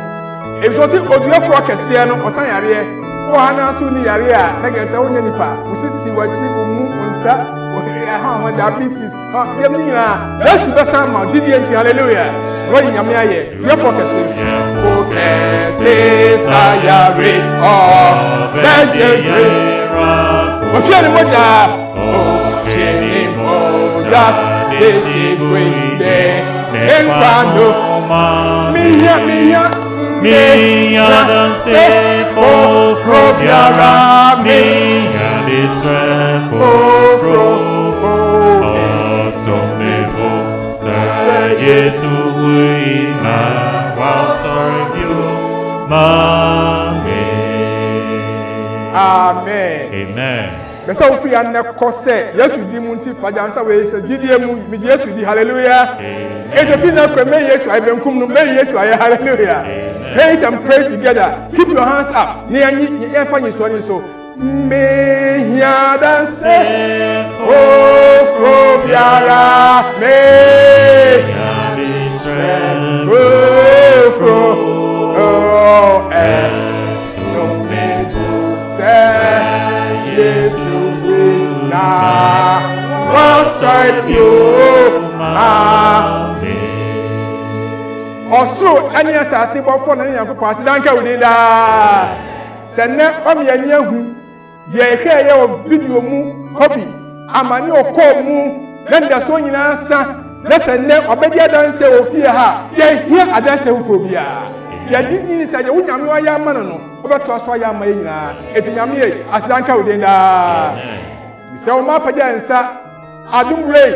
Ebi so oduafo kese no osan yare. Wo hana so ni yare a na gese wonya nipa. Usisi wachi umu unsa, ha diabetes. Ha dem ni na. Yesu besa ma didi enti hallelujah. Wo nyame aye. Duafo kese. Focus sayare oh benjere. Ofiani moja. Ofiani moja. Desigwinde Enquando Minha danse Fofro biara Minha desre Fofro Some bosta Yesu wina Wasorbiu Mame. Amen. Amen. Besa ofi anne kose Yesu di munti pajansa we se gidie mu mi Yesu di hallelujah. Ejofi na kwa me Yesu ai benkum no me Yesu ai hallelujah. Praise and praise together. Keep your hands up. Ni anyi ye fanyi so ni so. Me hia dance oh biara me hia Israel oh so me say Jesus na waside you mame. Oso ani asase bofo na Nyankopon asidanka udida. Sene omi ani ahu de ehwe ye o video mu Kubi amani okọ mu na ndaso nyina sa na sene obedi adanse ofie ha ye hia adanse ufo bia. Ya dini ni sa je wunyame wa ya mano no obeto aso ya ma nyina etinyame ye asidanka udida. Se o ma paja nsa adum rei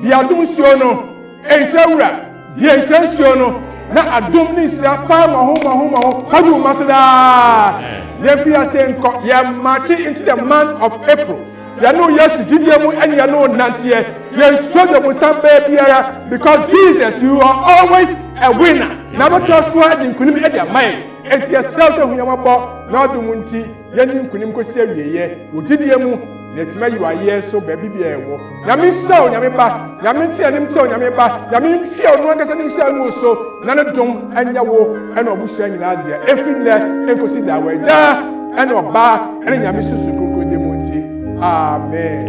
bi adum suo no enshawura bi enshasuo no na adum ni sha fa maho hadu masada ye fi asenko ye march into the month of April. Ya no yesu gidiemu and ya no nantie ye so the musambe biara because Jesus you are always a winner. Na beto so adin kunim e dia mai enti yourself so hunyamabo na adum nti ye nim kunim ko se wieye ogidiemu netima you are here so baby bia ewo nyame so nyame ba nyame ti anim so nyame ba nyame fi onu angasa ni se anu so na ne dom anya wo ena obusu anyina dia efi ne enkosi da waja ena oba ena nyame susu kokko de monti amen.